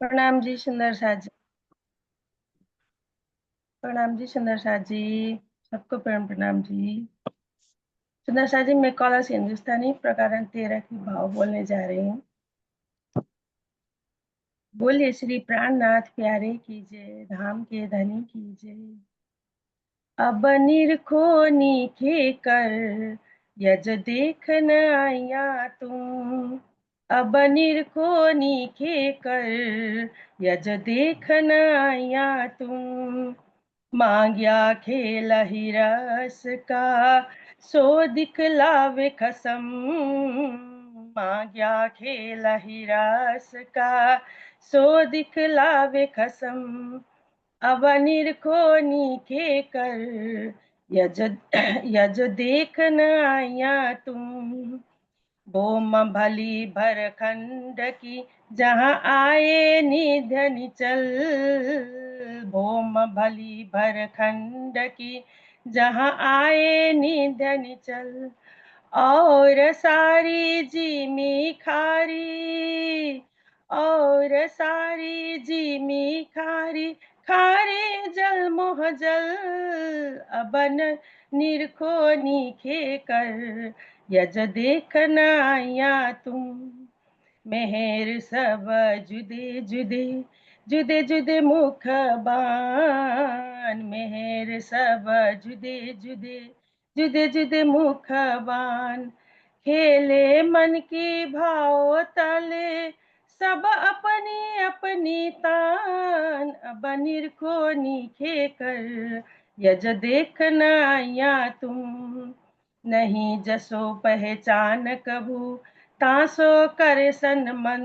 प्रणाम जी सुंदर सा जी। प्रणाम जी सुंदर सा जी। सबको प्रणाम जी। सुंदर सा जी, मैं कलश हिंदुस्तानी प्रकरण 13 की भाव बोलने जा रही हूँ। बोलिए श्री प्राणनाथ प्यारे की जय, धाम के धनी की जय। अब निरखो नीखे कर, यज देख न आया तुम। अब निरखो नीखे कर, यज देख न आया तुम। मांग्या खेल ही रस का, सो दिखलावे खसम। मांग्या खेल ही रस का, सो दिखलावे खसम। अब निरखो नीखे कर, यज यज देख न आया तुम। भोम भली भरखंड की, जहाँ आए निधन चल। भोम भली भरखंड की, जहाँ आए निधन चल। और सारी जिमी खारी, और सारी जिमी खारी, खारे जल मोह जल। अबन निरखो नीखे कर, यज देख न आया तुम। मेहर सब जुदे जुदे, जुदे जुदे मुख बान। मेहर सब जुदे जुदे, जुदे जुदे मुख बान। खेले मन की भाव तले, सब अपनी अपनी तान। अब निरखो नीखे कर, यज देख न आया तुम। नहीं जसो पहचान कभू, तासो कर सन मन।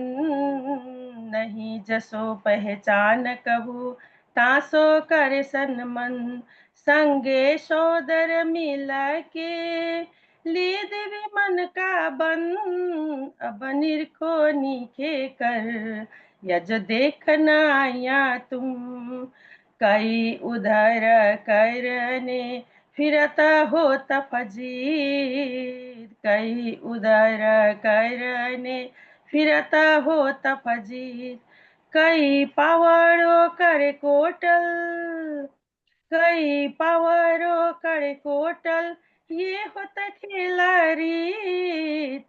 नहीं जसो पहचान कभू, तासो कर सन मन। संगे सोदर मिल के, लीद भी मन का बन। अब निरखो नीखे कर, यज देख न आया तुम। कई उधर करने फिरत होत फजीर। कई उधर करने फिरत होत फजीर। कई पावड़ो कर कोटल, कई पावरो कर कोटल। ये होत खिलारी,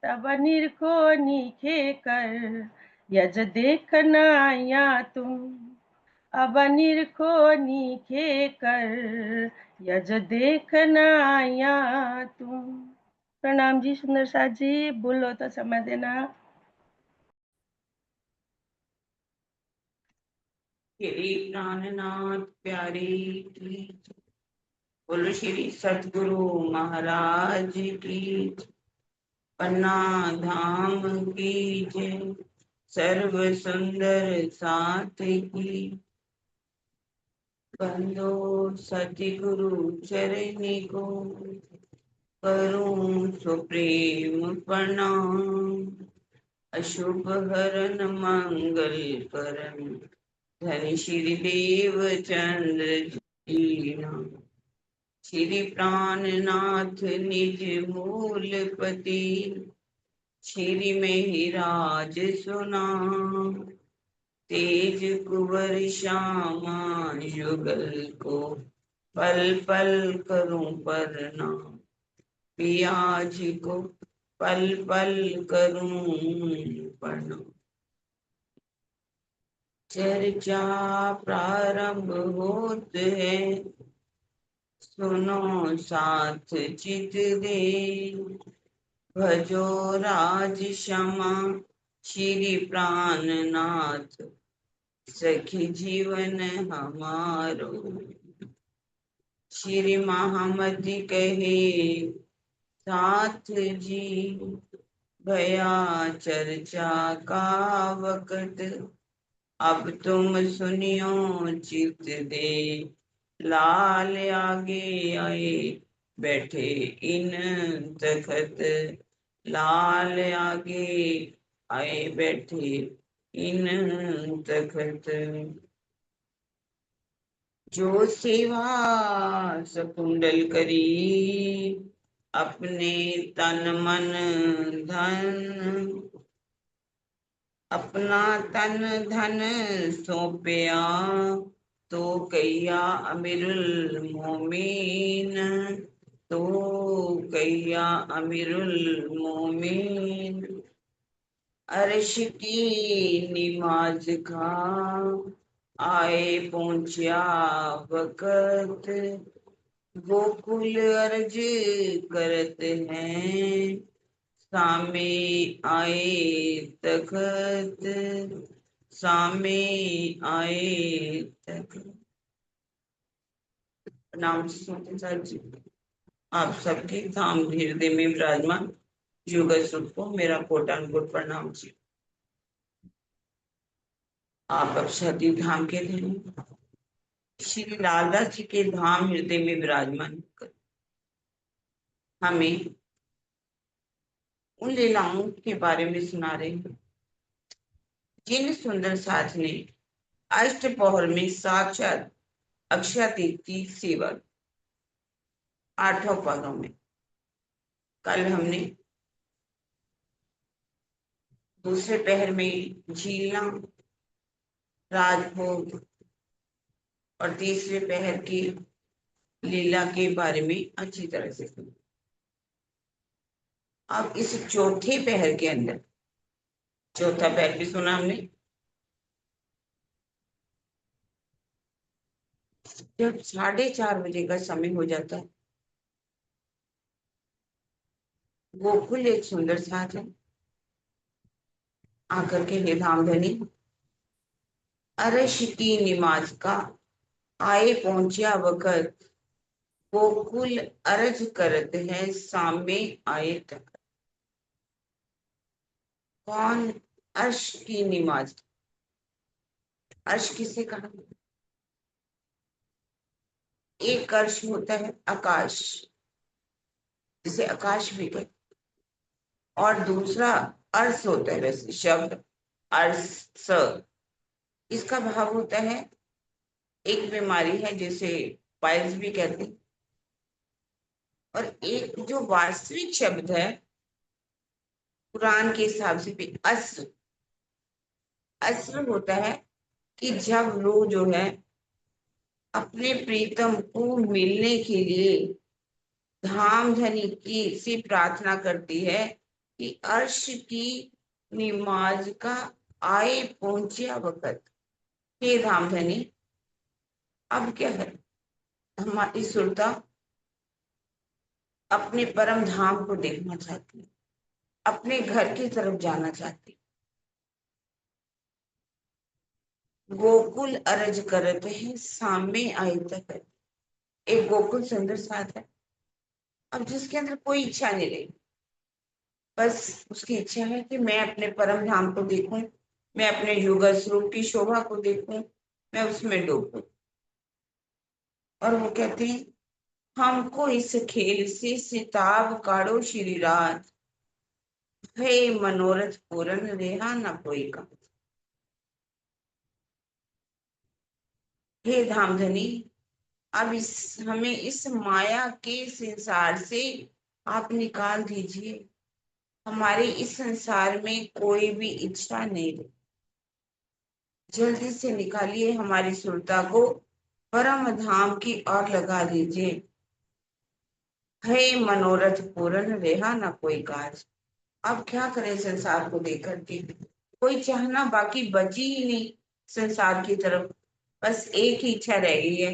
तब निरखो नीखे कर, यज देख न आया तुम। अब निरखो नीखे कर, यज देख न आया तुम। प्रणाम जी सुंदर सा जी, बोलो तो समय देना। श्री प्राणनाथ प्यारे की, बोलो श्री सतगुरु महाराज की, पन्ना धाम की जय, सर्व सुंदर साथ की। बंदो सतगुरु चरणी को, करूं सुप्रेम प्रणाम। अशुभ हरन मंगल करन, धन श्री देव चंद्र जी नाम। श्री प्राणनाथ निज मूलपति, श्री महिराज सुनाम। तेज कुंवर श्यामा युगल को, पल पल करूं प्रणाम। पियाज को पल पल करूं प्रणाम। चर्चा प्रारंभ होत है, सुनो साथ चित दे। भजो राज क्षमा श्री प्राणनाथ, सखी जीवन हमारो। श्री महामति कहे साथ जी, भया चर्चा का वक्त। अब तुम सुनियो चित दे, लाल आगे आए बैठे इन तखत। लाल आगे आए बैठे इन तखत। जो सेवा सकुंडल करी, अपने तन मन धन। अपना तन धन सौंपया, तो कहिया अमीरुल मोमीन, तो कहिया अमीरुल मोमीन। अर्श की निमाज का आए पहुंचा वक़्त, गोकुल अर्ज करत हैं, सामे आए तखत, सामे आए तखत। प्रणाम सर जी। आप सबके धाम हृदय में विराजमान युगल सुख को मेरा कोटान कोट प्रणाम जी। आप अब सती धाम के धनी श्री लालदास जी के धाम हृदय में विराजमान होकर हमें उन लीलाओं के बारे में सुना रहे हैं, जिन सुंदर साथ ने अष्टपहर में साक्षात अक्षय तीर्थ की सेवा 8 पहरों में। कल हमने दूसरे पहर में झीलना, राजभोग और तीसरे पहर की लीला के बारे में अच्छी तरह से सुना। अब इस चौथे पहर के अंदर, चौथा पहर भी सुना हमने, जब 4:30 का समय हो जाता है, गोकुल एक सुंदर साथ है आकर के हे धाम धनी, अर्श की निमाज का आए पहुंचा वक़्त, गोकुल अर्ज करते हैं, सामे आए तक। कौन? अर्श की निमाज। अर्श किसे कहा? एक अर्श होता है आकाश, जिसे आकाश भी कहते, और दूसरा अर्श होता है, वैसे शब्द अर्श, इसका भाव होता है, एक बीमारी है जिसे पाइल्स भी कहते हैं, और एक जो वास्तविक शब्द है कुरान के हिसाब से भी अस्र, अस्र होता है कि जब लोग जो है अपने प्रीतम को मिलने के लिए धाम धनी की से प्रार्थना करती है कि अर्श की निमाज का आए पहुंचे वक़्त। हे धाम धनी, अब क्या है, हमारी सुरता अपने परम धाम को देखना चाहती है, अपने घर की तरफ जाना चाहती है। गोकुल अर्ज करते हैं, सामने आए तक। एक गोकुल सुंदर साथ है, अब जिसके अंदर कोई इच्छा नहीं रही, बस उसकी इच्छा है कि मैं अपने परम धाम को देखूं, मैं अपने युगल स्वरूप की शोभा को देखूं, मैं उसमें डूबूं। और वो कहते हैं, हमको इस खेल से सिताब काढ़ो श्री रात, हे मनोरथ पूर्ण रेहा न कोई का। हे धामधनी, अब हमें इस माया के संसार से आप निकाल दीजिए, हमारे इस संसार में कोई भी इच्छा नहीं रही, जल्दी से निकालिए हमारी सुरता को, परम धाम की ओर लगा दीजिए। हे मनोरथ पूर्ण रेहा ना कोई काज। अब क्या करें संसार को लेकर के, कोई चाहना बाकी बची ही नहीं संसार की तरफ, बस एक ही इच्छा रह गई है।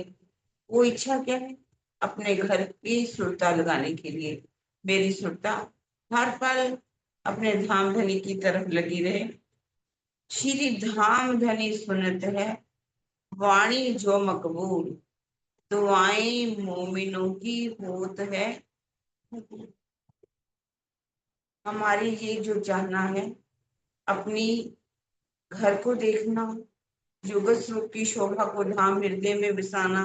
वो इच्छा क्या है? अपने घर की सुरता लगाने के लिए मेरी सुरता हर पल अपने धाम धनी की तरफ लगी रहे। श्री धाम धनी सुनत है वाणी जो मकबूल, दुआएं मोमिनों की होत है। हमारी ये जो चाहना है, अपनी घर को देखना, युगल स्वरूप की शोभा को धाम हृदय में बसाना,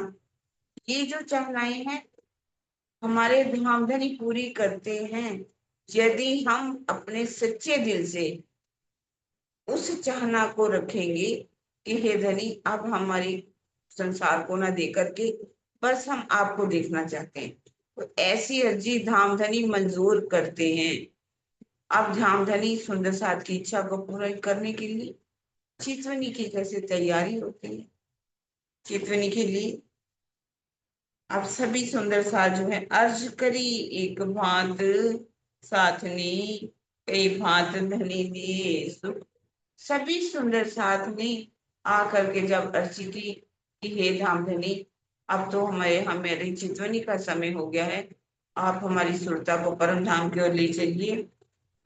ये जो चाहनाएं हैं हमारे धाम धनी पूरी करते हैं, यदि हम अपने सच्चे दिल से उस चाहना को रखेंगे कि हे धनी, अब हमारी संसार को ना देकर के बस हम आपको देखना चाहते हैं, तो ऐसी अर्जी धाम धनी मंजूर करते हैं। अब धामधनी सुंदर साथ की इच्छा को पूरा करने के लिए चितवनी की कैसे तैयारी होती है। चितवनी के लिए अब सभी सुंदर साथ जो है अर्ज करी एक भांत साथनी कई भांत धनी दिए सुख। सभी सुंदर साथ ने आकर के जब अर्जी की कि हे धामधनी, अब तो हमारी चितवनी का समय हो गया है, आप हमारी सुरता को परम धाम की ओर ले चलिए।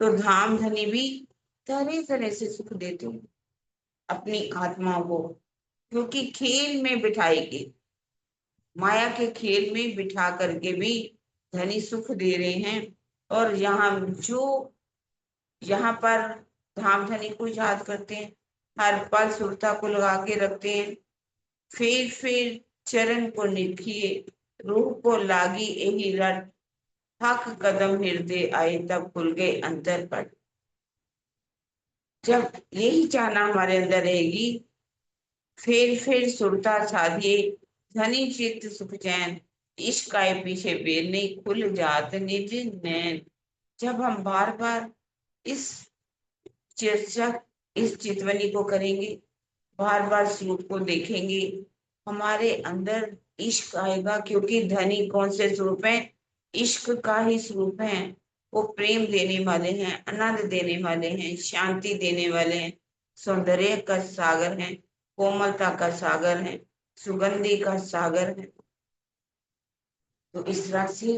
तो धामधनी भी तरह तरह से सुख देते हैं अपनी आत्माओं को, क्योंकि खेल में बिठाएगी, माया के खेल में बिठा करके भी धनी सुख दे रहे हैं। और यहाँ पर धामधनी को याद करते हैं, हर पल सुरता को लगा के रखते हैं। फिर चरण को निखिए रूह को लागी यही रट, थक कदम हृदय आए तब खुल गए अंतर पट। जब यही चाहना हमारे अंदर रहेगी, फिर सुरता साधिए धनी चित्त सुख चैन, इश्क आए पीछे बेल नहीं खुल जात निज नैन। जब हम बार बार इस चर्चा इस चितवनी को करेंगे, बार बार स्वरूप को देखेंगे, हमारे अंदर इश्क आएगा, क्योंकि धनी कौन से स्वरूप है, इश्क का ही स्वरूप है। वो प्रेम देने वाले हैं, आनंद देने वाले हैं, शांति देने वाले हैं, सौंदर्य का सागर है, कोमलता का सागर है, सुगंधि का सागर है। तो इस तरह से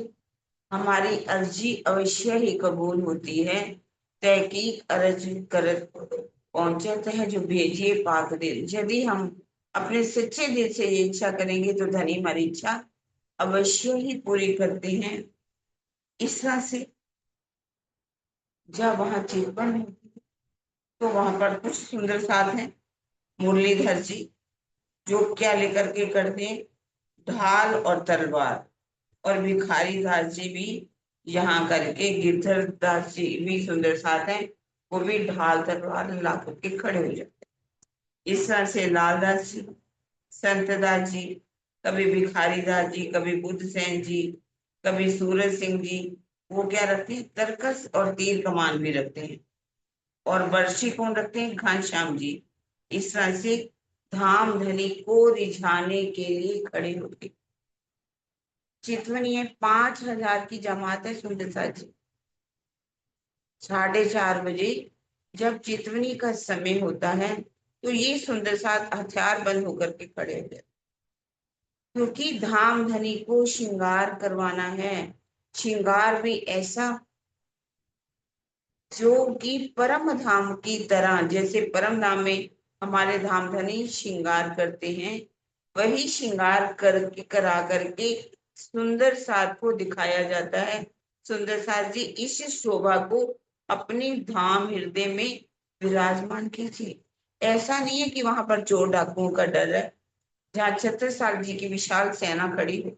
हमारी अर्जी अवश्य ही कबूल होती है। तहकीक अर्ज कर पहुंचता है जो भेजिए पाक दिल। यदि हम अपने सच्चे दिल से ये इच्छा करेंगे तो धनी हमारी इच्छा अवश्य ही पूरी करते हैं। इस तरह से जब वहां चिंतन होती है तो वहां पर कुछ सुंदर साथ हैं, मुरलीधर जी, जो क्या लेकर के करते हैं, ढाल और तलवार। और भिखारी दास जी भी यहाँ करके, गिरधर दास जी भी सुंदर साथ हैं, वो भी ढाल तलवार ला करके खड़े हो जाते हैं। इस तरह से लालदास जी, संत दास जी, कभी भिखारी दास जी, कभी बुद्ध सेन जी, कभी सूरज सिंह जी, वो क्या रखते हैं, तरकस और तीर कमान भी रखते हैं। और बर्शी कौन रखते हैं, घनश्याम जी। इस तरह से धाम धनी को रिझाने के लिए खड़े होते। चितवनी है 5,000 की जमात है सुंदर साथ जी। 4:30 बजे जब चितवनी का समय होता है तो ये सुंदर साथ हथियार बंद होकर के खड़े हो जाते, क्योंकि धाम धनी को श्रृंगार करवाना है। श्रृंगार भी ऐसा जो कि परम धाम की तरह, जैसे परम धाम में हमारे धाम धनी श्रृंगार करते हैं, वही श्रृंगार करके करा करके सुंदर साथ को दिखाया जाता है। सुंदर साथ जी इस शोभा को अपने धाम हृदय में विराजमान कीजिए। ऐसा नहीं है कि वहां पर चोर डाकुओं का डर है। जहाँ छत्रसाल जी की विशाल सेना खड़ी हो,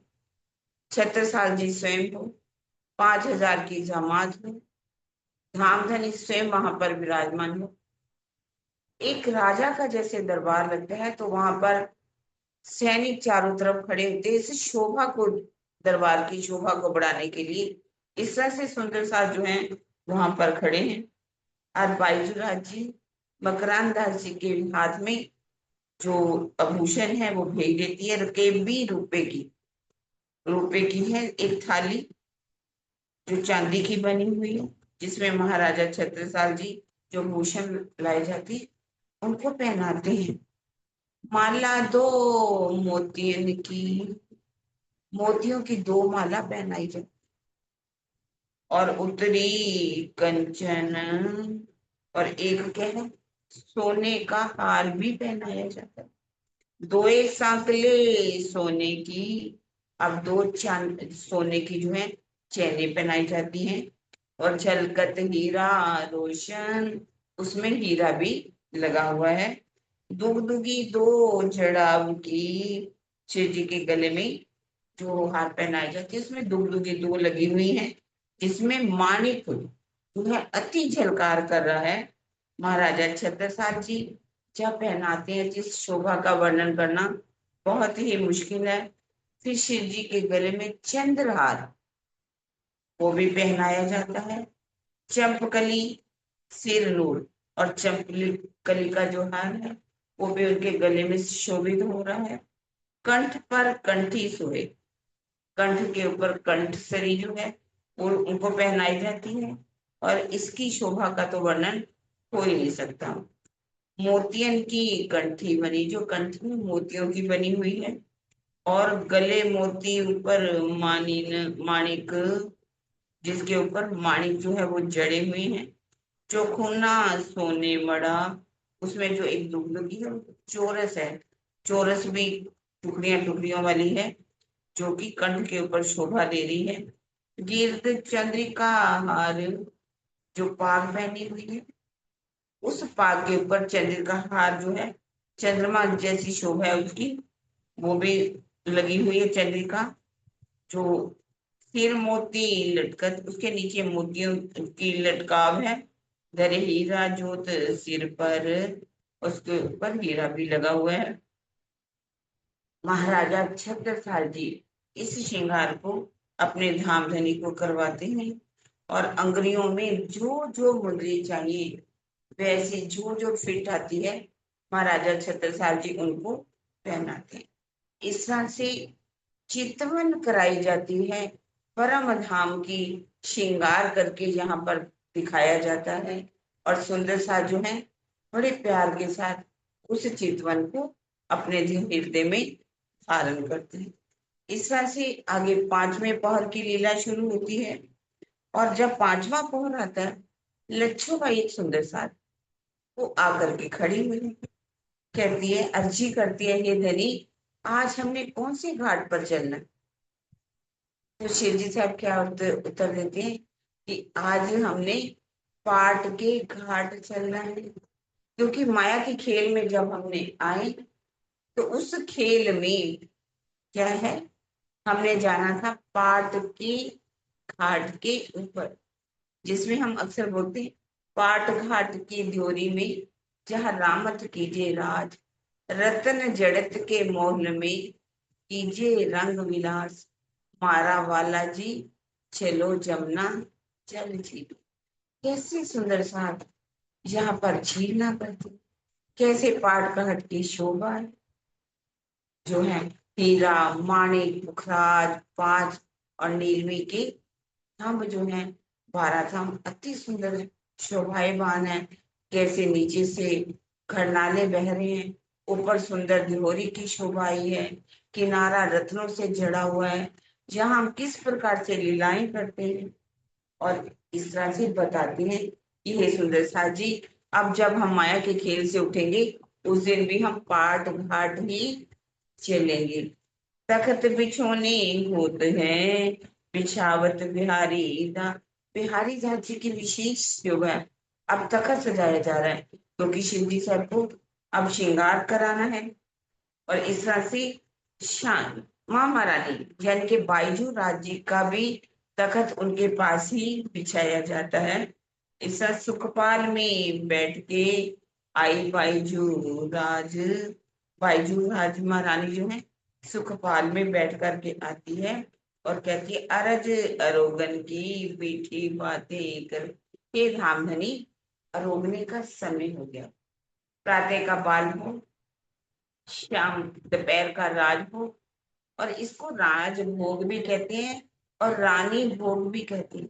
छत्रसाल जी स्वयं हो, 5,000 की जमात हो, धामधनी स्वयं वहां पर विराजमान हो, एक राजा का जैसे दरबार लगता है, तो वहां पर सैनिक चारों तरफ खड़े होते हैं, इस शोभा को, दरबार की शोभा को बढ़ाने के लिए। इस तरह से सुंदर साथ जो हैं वहां पर खड़े हैं। और बाईजूराज जी मकरान दास जी के हाथ में जो आभूषण है वो भेज देती है, रुकेबी रुपए की है एक थाली, जो चांदी की बनी हुई है, जिसमें महाराजा छत्रसाल जी जो भूषण लाए जाते हैं उनको पहनाते हैं। माला दो मोतियन की, मोतियों की 2 माला पहनाई जाती, और उत्तरी कंचन, और एक क्या है, सोने का हार भी पहनाया जाता है। 2 सांकले सोने की, अब 2 चांद सोने की जो है चैने पहनाई जाती हैं। और झलकत हीरा रोशन, उसमें हीरा भी लगा हुआ है। दुगदुगी 2 जड़ाव की, शिव जी के गले में जो हार पहनाई जाती है उसमें दुगदुगी 2 लगी हुई है, जिसमें माणिक जो है अति झलकार कर रहा है। महाराजा छत्रसाल जी जब पहनाते हैं, जिस शोभा का वर्णन करना बहुत ही मुश्किल है। फिर शिव जी के गले में चंद्रहार, वो भी पहनाया जाता है। चंपकली सिरनूर और चंपकली का जो हार है वो भी उनके गले में शोभित हो रहा है। कंठ पर कंठी सोए, कंठ के ऊपर कंठसरी जो है वो उनको पहनाई जाती है, और इसकी शोभा का तो वर्णन हो ही नहीं सकता। मोतियन की कंठी बनी, जो कंठ में मोतियों की बनी हुई है, और गले मोती, ऊपर माणिक, जिसके ऊपर माणिक जो है वो जड़े हुए हैं। चौखुना सोने मड़ा, उसमें जो एक दुगदुगी है वो चोरस है, चोरस भी टुकड़ियां टुकड़ियों वाली है, जो कि कंठ के ऊपर शोभा दे रही है। गिरद चंद्रिका हार, जो पाग पहनी हुई है, उस पाग के ऊपर चंद्रिका हार जो है, चंद्रमा जैसी शोभा है उसकी, वो भी लगी हुई है चंद्रिका। जो सिर मोती लटकत, उसके नीचे मोतियों की लटकाव है। धरे हीरा जोत सिर पर, उसके ऊपर हीरा भी लगा हुआ है। महाराजा छत्रसाल जी इस श्रृंगार को अपने धामधनी को करवाते हैं, और अंगुलियों में जो जो मुद्रे चाहिए, वैसे जो जो फिट आती है, महाराजा छत्रसाल जी उनको पहनाते हैं। इस तरह से चितवन कराई जाती है, परम धाम की श्रृंगार करके यहाँ पर दिखाया जाता है, और सुंदर सा जो है बड़े प्यार के साथ उस चितवन को अपने हृदय में धारण करते हैं। इस तरह से आगे पांचवें पहर की लीला शुरू होती है, और जब पांचवा पहर आता है, लच्छूबाई एक सुंदर सा वो आकर के खड़ी हुई है, कहती है, अर्जी करती है, हे धनी, आज हमने कौन से घाट पर चलना है? तो शिव जी साहब क्या उत्तर देते हैं कि आज हमने पाट के घाट चलना है, क्योंकि माया के खेल में जब हमने आए तो उस खेल में क्या है, हमने जाना था पाट के घाट के ऊपर, जिसमें हम अक्सर बोलते हैं, पाट घाट की ड्योरी में जहाँ रामत कीजिए राज, रतन जड़त के मोहन में कीजिए रंग विलास, मारा वाला जी चलो जमुना चल झील। कैसी सुंदर सा यहाँ पर झील ना करती, कैसे पाट घाट की शोभा है, जो है हीरा माणिक पुखराज पांच और नीलवी के थंब जो है, 12 थंब अति सुंदर है, शोभायमान है। कैसे नीचे से खरनाले बह रहे हैं, ऊपर सुंदर दिहोरी की शोभा आई है, किनारा रत्नों से जड़ा हुआ है, जहाँ हम किस प्रकार से लीलाएं करते हैं, और इस तरह से बताते हैं कि हे सुंदर सा जी, अब जब हम माया के खेल से उठेंगे, उस दिन भी हम पाट घाट ही चलेंगे। तखत बिछोने होते हैं बिछावत बिहारी दा, बिहारी दास जी की विशेष योगा है। अब तखत सजाया जा रहा है, क्योंकि शिव जी साहब को अब श्रृंगार कराना है, और इस तरह से शान माँ महारानी यानी कि बाईजू राज जी का भी तखत उनके पास ही बिछाया जाता है। इस तरह सुखपाल में बैठ के आई बाईजू राज महारानी जो है सुखपाल में बैठ करके आती है, और कहती है, अरज अरोगन की मीठी बातें कर, हे धामधनी, अरोगने का समय हो गया। प्रातः का बाल हो, शाम दोपहर का राजभोग, और इसको राजभोग भी कहते हैं और रानी भोग भी कहते हैं।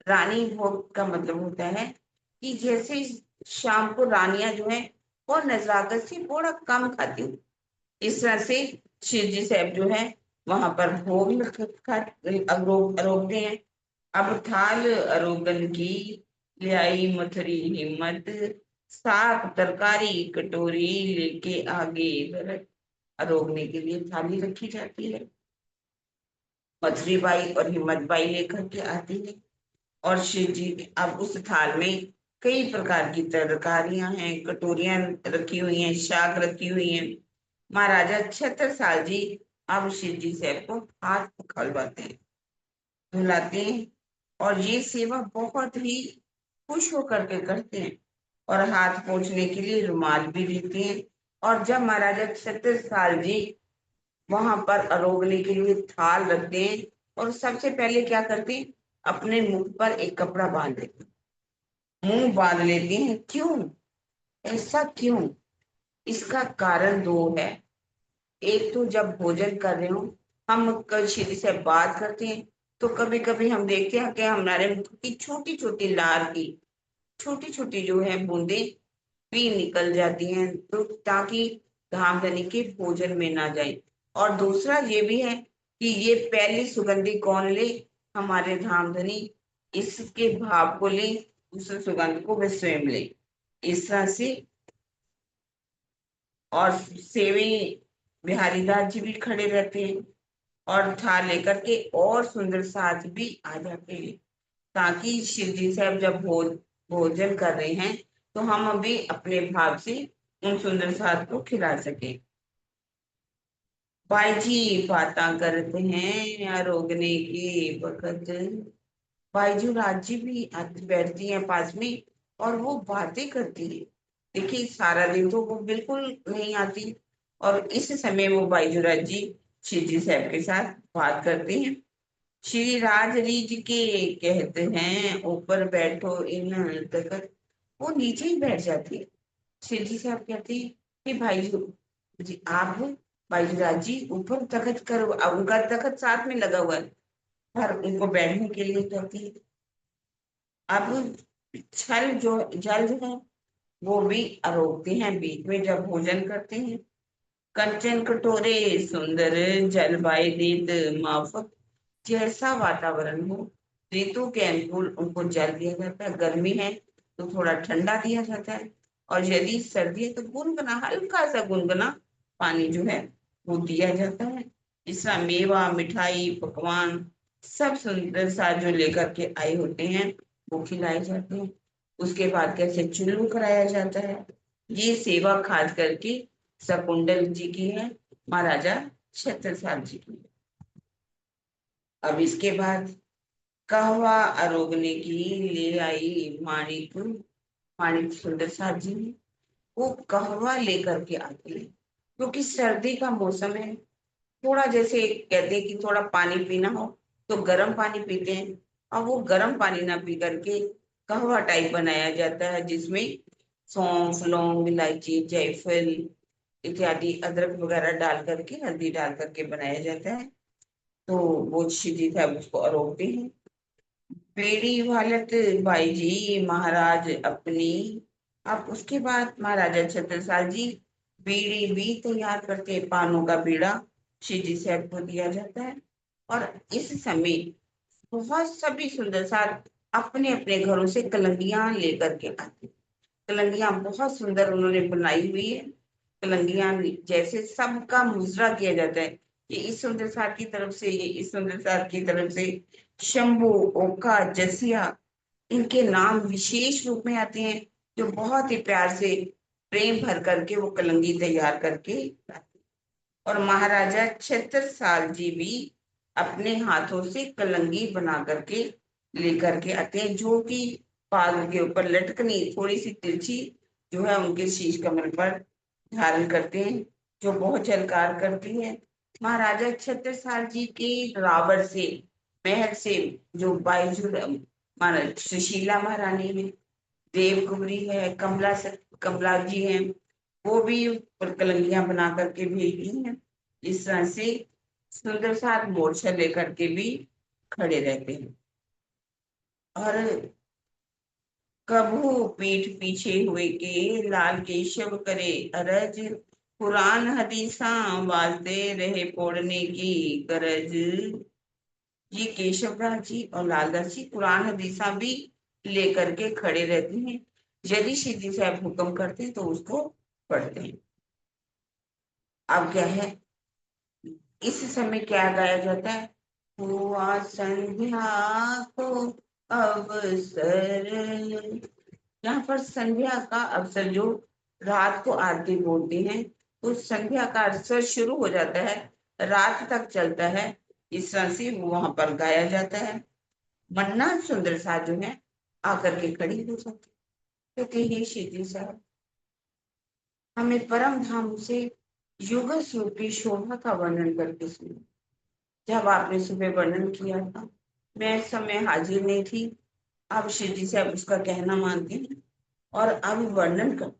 रानी भोग का मतलब होता है कि जैसे शाम को रानियां जो है वो नजाकत से थोड़ा कम खाती हूँ, इस तरह से शिव जी साहब जो है वहां पर भोग अरोगते हैं। अब थाल अरोगन की ले आई मथुरी हिम्मत, साग तरकारी कटोरी लेके आगे भरत, अरोगने के लिए थाली रखी जाती है, मथुरी बाई और हिम्मत बाई लेकर के आती है, और शिव जी अब उस थाल में कई प्रकार की तरकारियां हैं, कटोरियां रखी हुई हैं, शाक रखी हुई हैं। महाराजा छत्रसाल जी अब शिव जी से को हाथ पकड़वाते हैं, धुलाते हैं, और ये सेवा बहुत ही खुश होकर के करते हैं, और हाथ पोंछने के लिए रुमाल भी देते हैं। और जब महाराजा छत्रसाल जी वहां पर अरोगने के लिए थाल रखते हैं, और सबसे पहले क्या करते हैं, अपने मुख पर एक कपड़ा बांध लेते हैं, मुंह बांध लेते हैं। क्यों? ऐसा क्यों? इसका कारण दो है। एक तो जब भोजन कर रहे हो, हम श्री से बात करते हैं, तो कभी कभी हम देखते हैं कि हमारे मुख की छोटी छोटी लार की छोटी छोटी जो है बूंदे भी निकल जाती हैं, तो ताकि धामधनी के भोजन में ना जाए। और दूसरा ये भी है कि ये पहली सुगंधी कौन ले? हमारे धामधनी इसके भाव को ले, उस सुगंध को वे स्वयं ले। इस तरह से। और सेवी बिहारी दास जी भी खड़े रहते हैं और थाल लेकर के, और सुंदर साज भी आ जाते हैं, ताकि शिव जी साहब जब भोजन कर रहे हैं तो हम अभी अपने भाव से उन सुंदर साज को खिला सके। भाई जी बातें करते हैं अरोगने की वक्त। बाईजू राजी भी आती बैठती हैं पास में और वो बातें करती है। देखिए सारा दिन तो वो बिल्कुल नहीं आती, और इस समय वो बाईजू राजी श्री जी साहब के साथ बात करते हैं। श्री राज रीज के कहते हैं ऊपर बैठो इन तखत। वो नीचे ही बैठ जाती है। श्री जी साहब कहते हैं कि भाई जी आप भाई राज जी ऊपर तखत करो। अब उनका तखत साथ में लगा हुआ है, पर उनको बैठने के लिए कहती है। अब छल जो जल जो है वो भी आरोपते हैं बीच में जब भोजन करते हैं। कंचन कटोरे सुंदर जलवायु रीत माफक। जैसा वातावरण हो, ऋतु के अनुकूल उनको जल दिया जाता है। गर्मी है तो थोड़ा ठंडा दिया जाता है, और यदि सर्दी है तो गुनगुना हल्का सा गुनगुना पानी जो है वो दिया जाता है। इस तरह मेवा मिठाई पकवान सब सुंदर सा जो लेकर के आए होते हैं वो खिलाए जाते हैं। उसके बाद कैसे चुल्लू कराया जाता है। ये सेवा खास करके शकुंतल जी की है, महाराजा छत्रसाल जी की। अब इसके बाद कहवा अरोगने की ले आई माणिक। माणिक सुंदर साहब जी ने वो कहवा लेकर के आते हैं, क्योंकि सर्दी का मौसम है। थोड़ा जैसे कहते हैं कि थोड़ा पानी पीना हो तो गर्म पानी पीते हैं, और वो गर्म पानी ना पी करके कहवा टाइप बनाया जाता है, जिसमें सौंफ लौंग इलायची जायफल इत्यादि अदरक वगैरह डाल करके हल्दी डाल करके बनाया जाता है। तो वो शिव जी साहब उसको आरोपते हैं। बेड़ी वालत बाई जी महाराज अपनी। अब उसके बाद महाराजा छत्रसाल जी बीड़ी भी तैयार करते हैं। पानों का बीड़ा श्री जी साहब को दिया जाता है। और इस समय बहुत सभी सुंदर साथ अपने अपने घरों से कलंगियां लेकर के आते हैं। कलंगियां बहुत सुंदर उन्होंने बनाई हुई है। कलंगियां जैसे सबका मुजरा किया जाता है, ये इस सुंदर साथ की तरफ से, ये इस सुंदर साथ की तरफ से। शंभू ओका जसिया इनके नाम विशेष रूप में आते हैं, जो बहुत ही प्यार से प्रेम भर करके वो कलंगी तैयार करके लाते हैं। और महाराजा छत्रसाल जी भी अपने हाथों से कलंगी बना करके लेकर के आते हैं, जो कि पाग के ऊपर लटकनी थोड़ी सी तिरछी जो है उनके शीश कमर पर धारण करते हैं, जो बहुत झलकार करती है। महाराजा छत्रसाल जी के रावण से महल से जो बाईजू महाराज सुशीला महारानी है, देवकुमारी है, कमला जी हैं, वो भी कलंगियां बना करके भेजती हैं। इस तरह से सुंदर साथ मोर्चा लेकर के भी खड़े रहते हैं। और कभू पीठ पीछे हुए के लाल केशव करे अरज। कुरान हदीसा वाजते रहे पढ़ने की गरज। ये केशवदास जी और लालदास जी कुरान हदीसा भी लेकर के खड़े रहते हैं। यदि श्री जी साहब हुक्म करते हैं तो उसको पढ़ते हैं। अब क्या है, इस समय क्या गाया जाता है? हुआ संध्या को अवसर। यहाँ पर संध्या का अवसर, जो रात को आरती बोलते हैं, तो संध्या का अवसर शुरू हो जाता है, रात तक चलता है। इस तरह से वहां पर गाया जाता है। मन्ना सुंदर सा जो है आकर के खड़ी हो सकती, क्योंकि हे श्री साहब हमें परम धाम से युग स्वरूपी शोभा का वर्णन करके सुना। जब आपने सुबह वर्णन किया था मैं इस समय हाजिर नहीं थी। अब शिव जी साहब उसका कहना मानते हैं और अब वर्णन कर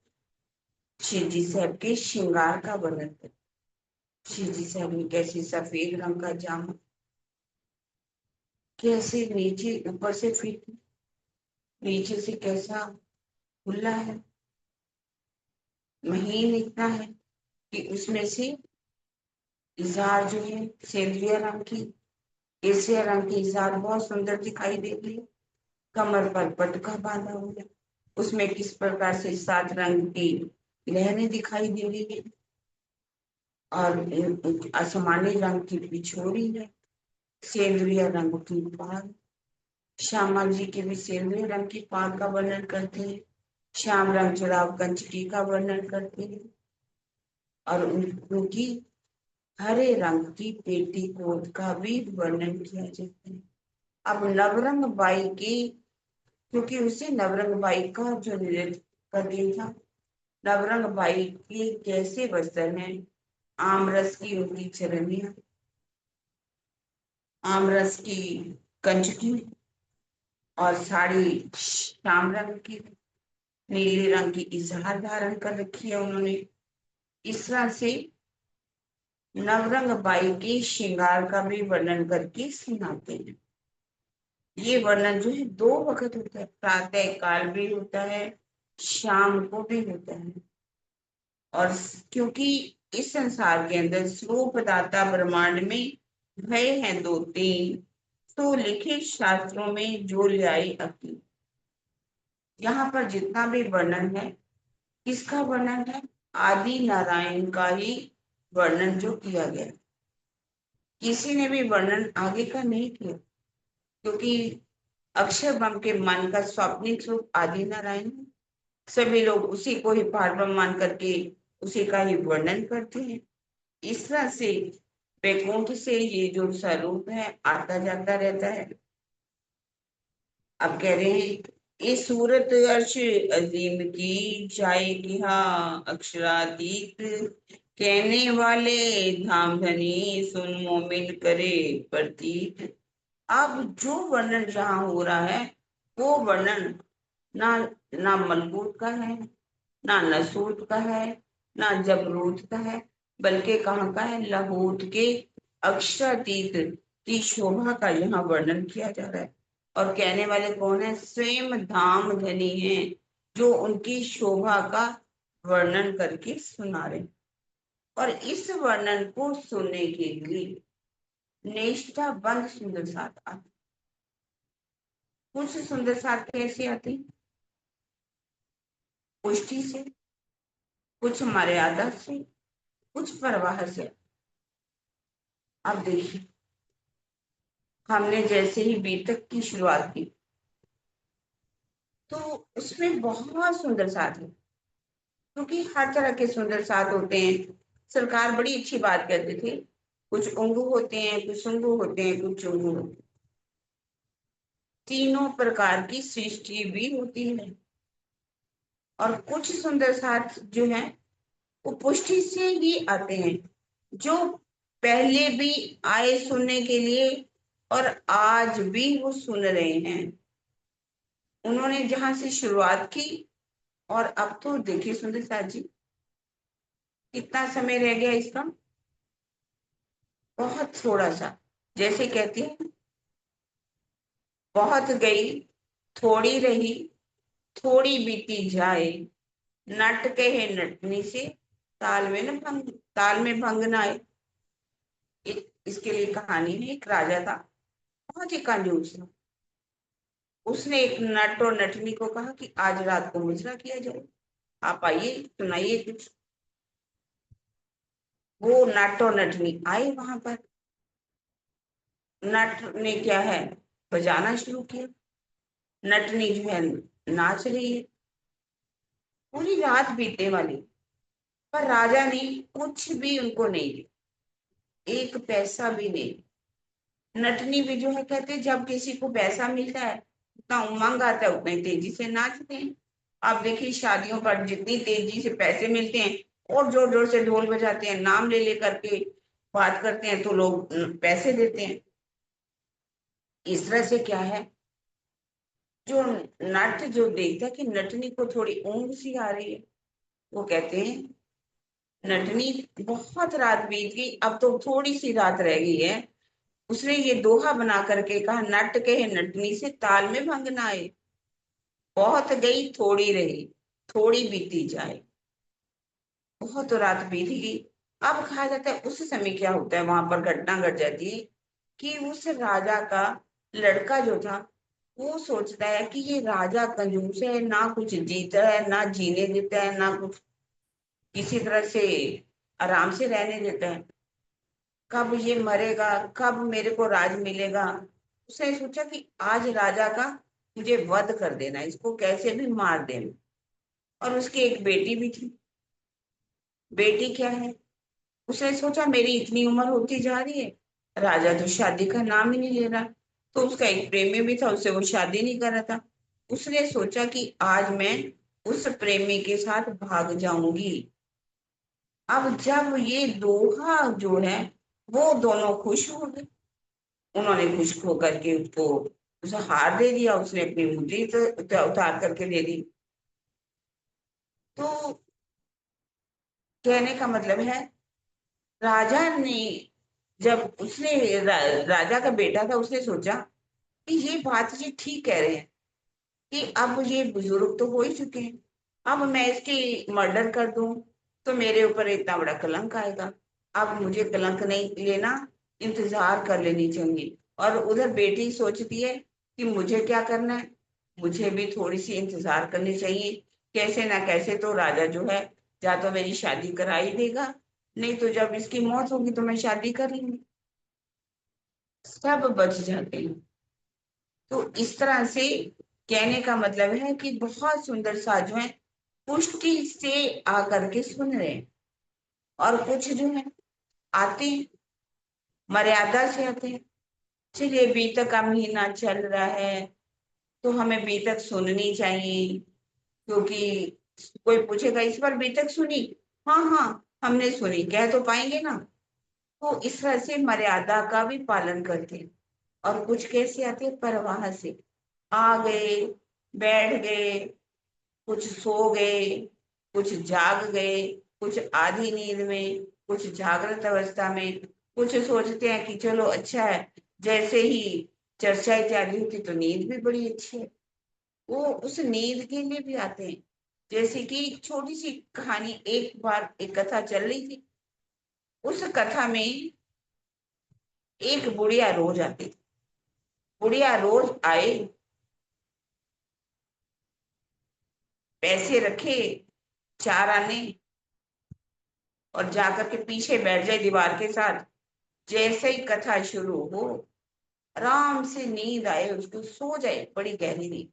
शिव जी साहब के श्रृंगार का वर्णन कर। शिव जी साहब ने कैसे सफेद रंग का जामा, कैसे नीचे ऊपर से फिट, नीचे से कैसा खुला है, महीन इतना है कि उसमें से इजार जो है सेंद्रिय रंग की, केसरिया रंग की इजार बहुत सुंदर दिखाई दे रही है। कमर पर पटका बांधा हुआ है, उसमें किस प्रकार से 7 रंग की लहरें दिखाई दे रही है और आसमानी रंग की पिछोड़ी है, सेंद्रिय रंग की पाग। श्यामा जी के भी सेंद्रिय रंग की पाग का वर्णन करते हैं, श्याम रंग चुराव कंचकी का वर्णन करते हैं और उनकी हरे रंग की पेटीकोट का भी वर्णन किया जाता है। अब नवरंग बाई की, क्योंकि उसे नवरंग बाई का जो नृत्य का दिन था, नवरंग बाई के कैसे वस्त्र हैं, आमरस की उनकी चरनिया, आमरस की कंचकी और साड़ी श्याम रंग की, नीले रंग की इजहार धारण कर रखी है उन्होंने। इस तरह से नवरंग बाई के श्रृंगार का भी वर्णन करके सुनाते हैं। ये वर्णन जो है 2 वक्त होता है, प्रातः काल भी होता है, शाम को भी होता है। और क्योंकि इस संसार के अंदर स्वरूपदाता ब्रह्मांड में भय हैं 2-3, तो लिखे शास्त्रों में जो लाई अकी। यहाँ पर जितना भी वर्णन है, किसका वर्णन है? आदि नारायण का ही वर्णन जो किया गया, किसी ने भी वर्णन आगे का नहीं किया, क्योंकि अक्षर ब्रह्म के मन का स्वाप्निक रूप आदि नारायण है। सभी लोग उसी को ही पारब्रह्म मान करके उसी का ही वर्णन करते हैं। इस तरह से वैकुंठ से ये जो स्वरूप है आता जाता रहता है। अब कह रहे हैं, इस सूरत अर्श अजीम की जाए कि हाँ अक्षरातीत, कहने वाले धाम धनी सुन मोमिन करे प्रतीत। अब जो वर्णन जहाँ हो रहा है, वो वर्णन ना ना मलकूत का है, ना नसूत का है, ना जबरूत का है, बल्कि कहाँ का है? लाहौत के अक्षरातीत की शोभा का यहाँ वर्णन किया जा रहा है। और कहने वाले कौन है? स्वयं धाम धनी है, जो उनकी शोभा का वर्णन करके सुना रहे। और इस वर्णन को सुनने के लिए निष्ठा बंद सुंदर साथ आती। कुछ सुंदर साथ कैसे आती? पुष्टि से, कुछ मर्यादा से, कुछ प्रवाह से। अब देखिए, हमने जैसे ही बीतक की शुरुआत की, तो उसमें बहुत सुंदर साथ है, क्योंकि हर तरह के सुंदर साथ होते हैं। सरकार बड़ी अच्छी बात कहते थे, कुछ उंगू होते हैं, कुछ सुंगू होते हैं, कुछ चुंगू होते हैं। तीनों प्रकार की सृष्टि भी होती है। और कुछ सुंदर साथ जो है वो पुष्टि से ही आते हैं, जो पहले भी आए सुनने के लिए और आज भी वो सुन रहे हैं। उन्होंने जहां से शुरुआत की, और अब तो देखिए सुंदर साथ जी, कितना समय रह गया इसका? बहुत थोड़ा सा। जैसे कहते हैं, बहुत गई थोड़ी रही, थोड़ी बीती जाए, नट कहे नटनी से, ताल में भंग ना आए। इसके लिए कहानी है, एक राजा था, बहुत ही कंजूस था। उसने एक नट और नटनी को कहा कि आज रात को मुजरा किया जाए, आप आइए सुनाइए कुछ। वो नट और नटनी आए वहां पर। नट ने क्या है, बजाना शुरू किया। नटनी जो है नाच रही है। पूरी रात बीतने वाली, पर राजा ने कुछ भी उनको नहीं दिया, एक पैसा भी नहीं। नटनी भी जो है, कहते जब किसी को पैसा मिलता है, उतना उमंग आता है, उतनी तेजी से नाचते हैं। आप देखिए शादियों पर जितनी तेजी से पैसे मिलते हैं, और जोर जोर से ढोल बजाते हैं, नाम ले ले करके बात करते हैं, तो लोग पैसे देते हैं। इस तरह से क्या है, जो नट जो देखता है कि नटनी को थोड़ी ऊंघ सी आ रही है, वो कहते हैं नटनी, बहुत रात बीत गई, अब तो थोड़ी सी रात रह गई है। उसने ये दोहा बना करके कहा, नट कहे नटनी से ताल में भंग ना आए, बहुत गई थोड़ी रही, थोड़ी बीती जाए। बहुत रात बीत गई। अब कहा जाता है उस समय क्या होता है, वहां पर घटना घट जाती है कि उस राजा का लड़का जो था, वो सोचता है कि ये राजा कंजूस है, ना कुछ जीता है, ना जीने देता है, ना कुछ किसी तरह से आराम से रहने देता है। कब ये मरेगा, कब मेरे को राज मिलेगा। उसने सोचा कि आज राजा का मुझे वध कर देना, इसको कैसे भी मार देना। और उसकी एक बेटी भी थी। बेटी क्या है, उसने सोचा मेरी इतनी उम्र होती जा रही है, राजा तो शादी का नाम ही नहीं ले रहा। तो उसका एक प्रेमी भी था, उससे वो शादी नहीं कर रहा था। उसने सोचा कि आज मैं उस प्रेमी के साथ भाग जाऊंगी। अब जब ये दोहा जो है, वो दोनों खुश हो गए। उन्होंने खुश होकर के उसको उसे हार दे दिया, उसने अपनी मुद्री तो उतार करके दे दी। तो कहने का मतलब है, राजा ने जब उसने राजा का बेटा था, उसने सोचा कि ये बात ये ठीक कह रहे हैं कि अब ये बुजुर्ग तो हो ही चुके हैं, अब मैं इसकी मर्डर कर दूं तो मेरे ऊपर इतना बड़ा कलंक आएगा। अब मुझे कलंक नहीं लेना, इंतजार कर लेनी चाहिए। और उधर बेटी सोचती है कि मुझे क्या करना है, मुझे भी थोड़ी सी इंतजार करनी चाहिए। कैसे ना कैसे तो राजा जो है, या तो मेरी शादी करा ही देगा, नहीं तो जब इसकी मौत होगी तो मैं शादी कर लूंगी। सब बच जाते हैं। तो इस तरह से कहने का मतलब है कि बहुत सुंदर साज है, पुष्टि से आकर के सुन रहे हैं। और कुछ जो है आते हैं, मर्यादा से आते हैं। चलिए बीतक का महीना चल रहा है, तो हमें बीतक सुननी चाहिए, क्योंकि कोई पूछेगा इस बार बीतक सुनी, हाँ हाँ हमने सुनी, कह तो पाएंगे ना। तो इस तरह से मर्यादा का भी पालन करते हैं। और कुछ कैसे आते हैं, परवाह से आ गए, बैठ गए, कुछ सो गए, कुछ जाग गए, कुछ आधी नींद में, कुछ जागृत अवस्था में। कुछ सोचते हैं कि चलो अच्छा है, जैसे ही चर्चा इत्यादि होती तो नींद भी बड़ी अच्छी है, वो उस नींद के लिए भी आते हैं। जैसे कि एक छोटी सी कहानी, एक बार एक कथा चल रही थी। उस कथा में एक बुढ़िया रोज आती थी। बुढ़िया रोज आए, पैसे रखे, चार आने, और जाकर के पीछे बैठ जाए दीवार के साथ। जैसे ही कथा शुरू हो, आराम से नींद आए उसको, सो जाए, बड़ी गहरी नींद।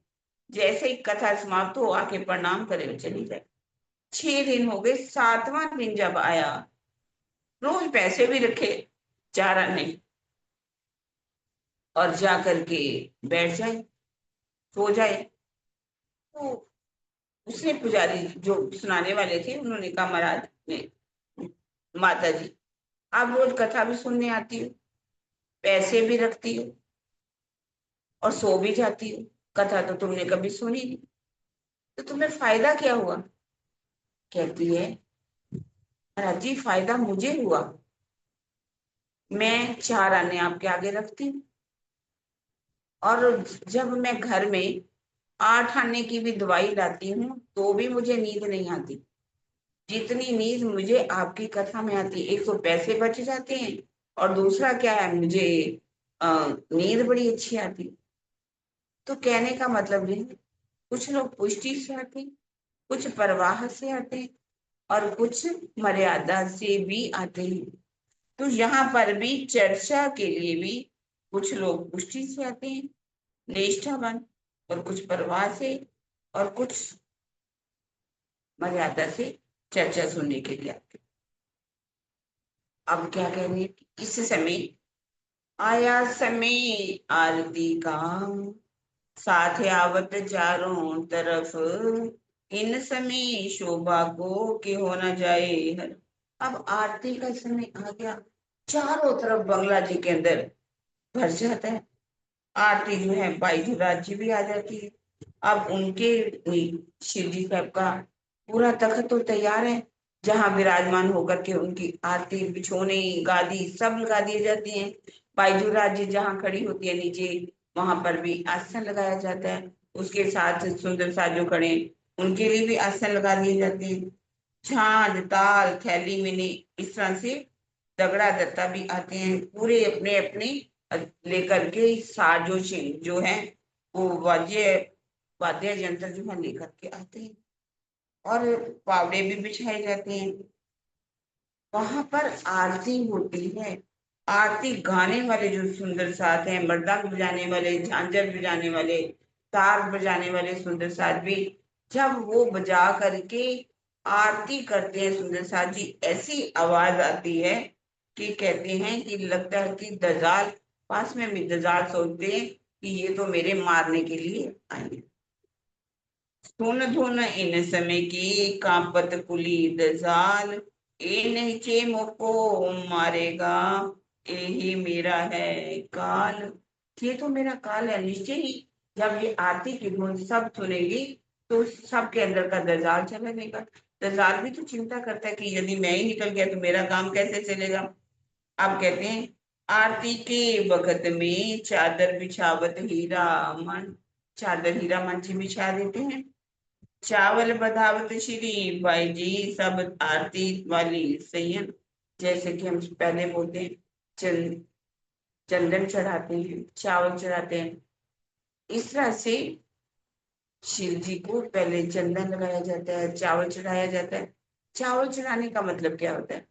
जैसे ही कथा समाप्त हो, आके प्रणाम करे और चली जाए। 6 दिन हो गए, 7वां दिन जब आया, रोज पैसे भी रखे, चार आने, और जा करके बैठ जाए, सो जाए। तो उसने, पुजारी जो सुनाने वाले थे, उन्होंने कहा महाराज ने, माता जी आप रोज कथा भी सुनने आती हो, पैसे भी रखती हो, और सो भी जाती हो, कथा तो तुमने कभी सुनी नहीं, तो तुम्हें फायदा क्या हुआ। कहती है, महाराज जी फायदा मुझे हुआ, मैं चार आने आपके आगे रखती हूँ, और जब मैं घर में 8 आने की भी दवाई लाती हूँ तो भी मुझे नींद नहीं आती, जितनी नींद मुझे आपकी कथा में आती है। एक तो पैसे बच जाते हैं, और दूसरा क्या है, मुझे नींद बड़ी अच्छी आती है। तो कहने का मतलब ये है, कुछ लोग पुष्टि से आते हैं, कुछ परवाह से आते हैं, और कुछ मर्यादा से भी आते हैं। तो यहाँ पर भी चर्चा के लिए भी कुछ लोग पुष्टि से आते हैं, निष्ठावान, और कुछ परवाह से, और कुछ मर्यादा से चर्चा सुनने के लिए आते हैं। अब क्या कह रहे हैं, इस समय आया समय आरती का, साथ आवत चारों तरफ, इन समय शोभा को के हो न जाए हर। अब आरती का समय आ गया, चारों तरफ बंगला जी के अंदर भर जाता है। आरती जो है बाईजूराज जी भी आ जाती है। अब उनके शिव जी साहब का पूरा तख्त तो तैयार है, जहां विराजमान होकर के उनकी आरती, बिछोने, गादी सब लगा दी जाती है। बाईजूराज जी जहाँ खड़ी होती है नीचे, वहां पर भी आसन लगाया जाता है। उसके साथ सुंदर साज जो खड़े हैं, उनके लिए भी आसन लगा दिए जाते हैं। छाछ, ताल, थैली, मिनी, इस तरह से दगड़ा दत्ता भी आते हैं, पूरे अपने अपने लेकर के साजो जो है वो वाद्य यंत्र जो है लेकर के आते हैं, और पावड़े भी बिछाए जाते हैं। वहां पर आरती होती है। आरती गाने वाले जो सुंदर साथ हैं, मृदंग बजाने वाले, झांझर बजाने वाले, तार बजाने वाले सुंदर साथ भी, जब वो बजा करके आरती करते हैं सुंदर साथ जी, ऐसी आवाज आती है कि कहते हैं कि लगता है कि दजाल पास में भी, दजाल सोचते हैं कि ये तो मेरे मारने के लिए आए। सुन धुन इन समय की कांपत कुली दजाल, ए नीचे मुको मारेगा, यही मेरा है काल। ये तो मेरा काल है। निश्चय ही जब ये आरती की धुन सब सुनेगी तो सबके अंदर का दजाल चला जाएगा। दजाल भी तो चिंता करता है कि यदि मैं ही निकल गया तो मेरा काम कैसे चलेगा। आप कहते हैं आरती के वक्त में चादर बिछावत हीरा मन, चादर हीरा मन जी बिछा देते हैं। चावल बधावत श्री भाई जी, सब आरती वाली सैयन, जैसे कि हम पहले बोलते हैं चंदन चढ़ाते हैं, चावल चढ़ाते हैं, इस तरह से शिव जी को पहले चंदन लगाया जाता है, चावल चढ़ाया जाता है। चावल चढ़ाने का मतलब क्या होता है?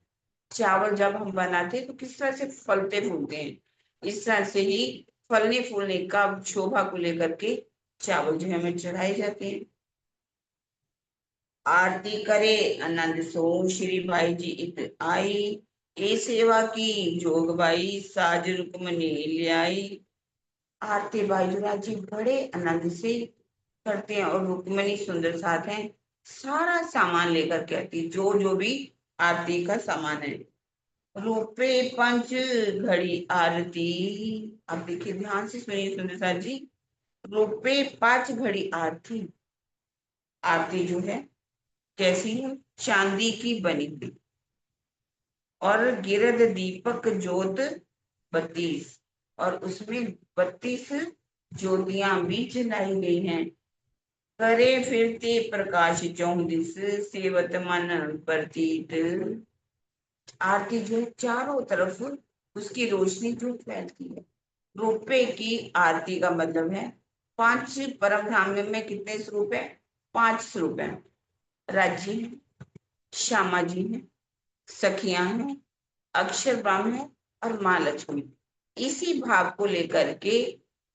चावल जब हम बनाते हैं तो किस तरह से फलते फूलते हैं, इस तरह से ही फलने फूलने का शोभा को लेकर के चावल जो है हमें चढ़ाए जाते हैं। आरती करे आनंद सो श्री भाई जी इत आई, ए सेवा की जोग भाई साज रुक्मणी ले आई। आरती बाईजुरा जी बड़े आनंद से करते हैं, और रुक्मणी सुंदर साथ हैं, सारा सामान लेकर के आती, जो जो भी आरती का सामान है। रूपे पंच घड़ी आरती, आप देखिए ध्यान से सुनिए सुंदर साथ जी। रूपे 5 घड़ी आरती, आरती जो है कैसी है? चांदी की बनी हुई, और गिरद दीपक ज्योत 32, और उसमें 32 ज्योतियां भी जलाई गई हैं। करे फिरते प्रकाश 34, सेवत मन प्रतीत। आरती जो है चारों तरफ उसकी रोशनी जो फैलती है। रुपए की आरती का मतलब है 5 परम धाम में कितने स्वरूप है? 5 स्वरूप है। राज्य है, श्यामा जी है, सखियां हैं, अक्षर ब्रह्म है, और माँ लक्ष्मी। इसी भाव को लेकर के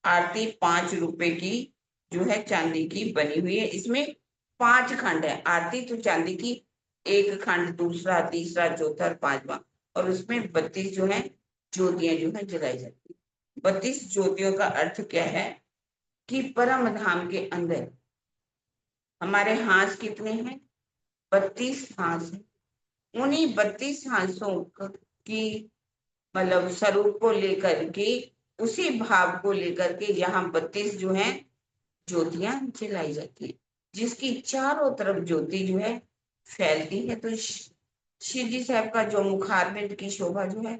आरती 5 रुपए की जो है चांदी की बनी हुई है। इसमें 5 खंड है आरती, तो चांदी की एक खंड, दूसरा, तीसरा, चौथा और 5वां, और उसमें 32 जो है ज्योतियां जो है जलाई जाती है। 32 ज्योतियों का अर्थ क्या है कि परम धाम के अंदर हमारे हाथ कितने हैं? 32 हाथ हैं। उन्हीं 32 हाथों की मतलब स्वरूप को लेकर के, उसी भाव को लेकर के यहाँ 32 जो है ज्योतियां जलाई जाती है, जिसकी चारों तरफ ज्योति जो है फैलती है। तो शिव जी साहब का जो मुखारबिंद की शोभा जो है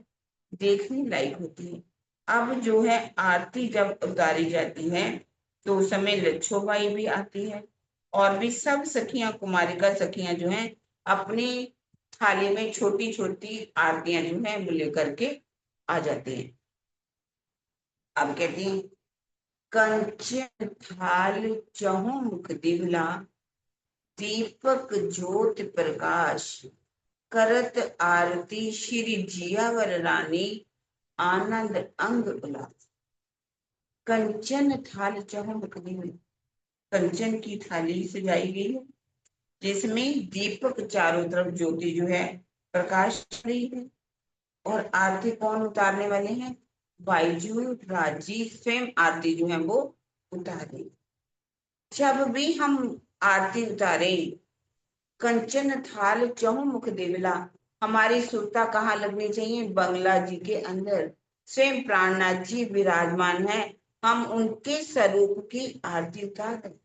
देखने लायक होती है। अब जो है आरती जब उतारी जाती है तो उस समय लच्छोबाई भी आती है, और भी सब सखियां, कुमारिका सखियां जो हैं अपनी थाली में छोटी छोटी आरतियां जो है वो लेकर के आ जाती हैं। अब कहती हैं कंचन थाल चहु मुख दिवला, दीपक ज्योत प्रकाश, करत आरती श्री जियावर रानी, आनंद अंग उल्लास। कंचन थाल चहु मुख दिवला, कंचन की थाली सजाई गई है, जिसमें दीपक चारों तरफ ज्योति जो है प्रकाश रही है। और आरती कौन उतारने वाले हैं? बाईजू राजी स्वयं आरती जो है वो उतारे। जब भी हम आरती उतारे, कंचन थाल चहु मुख देवला, हमारी सुरता कहाँ लगनी चाहिए? बंगला जी के अंदर। स्वयं प्राणनाथ जी विराजमान है, हम उनके स्वरूप की आरती उतारते हैं।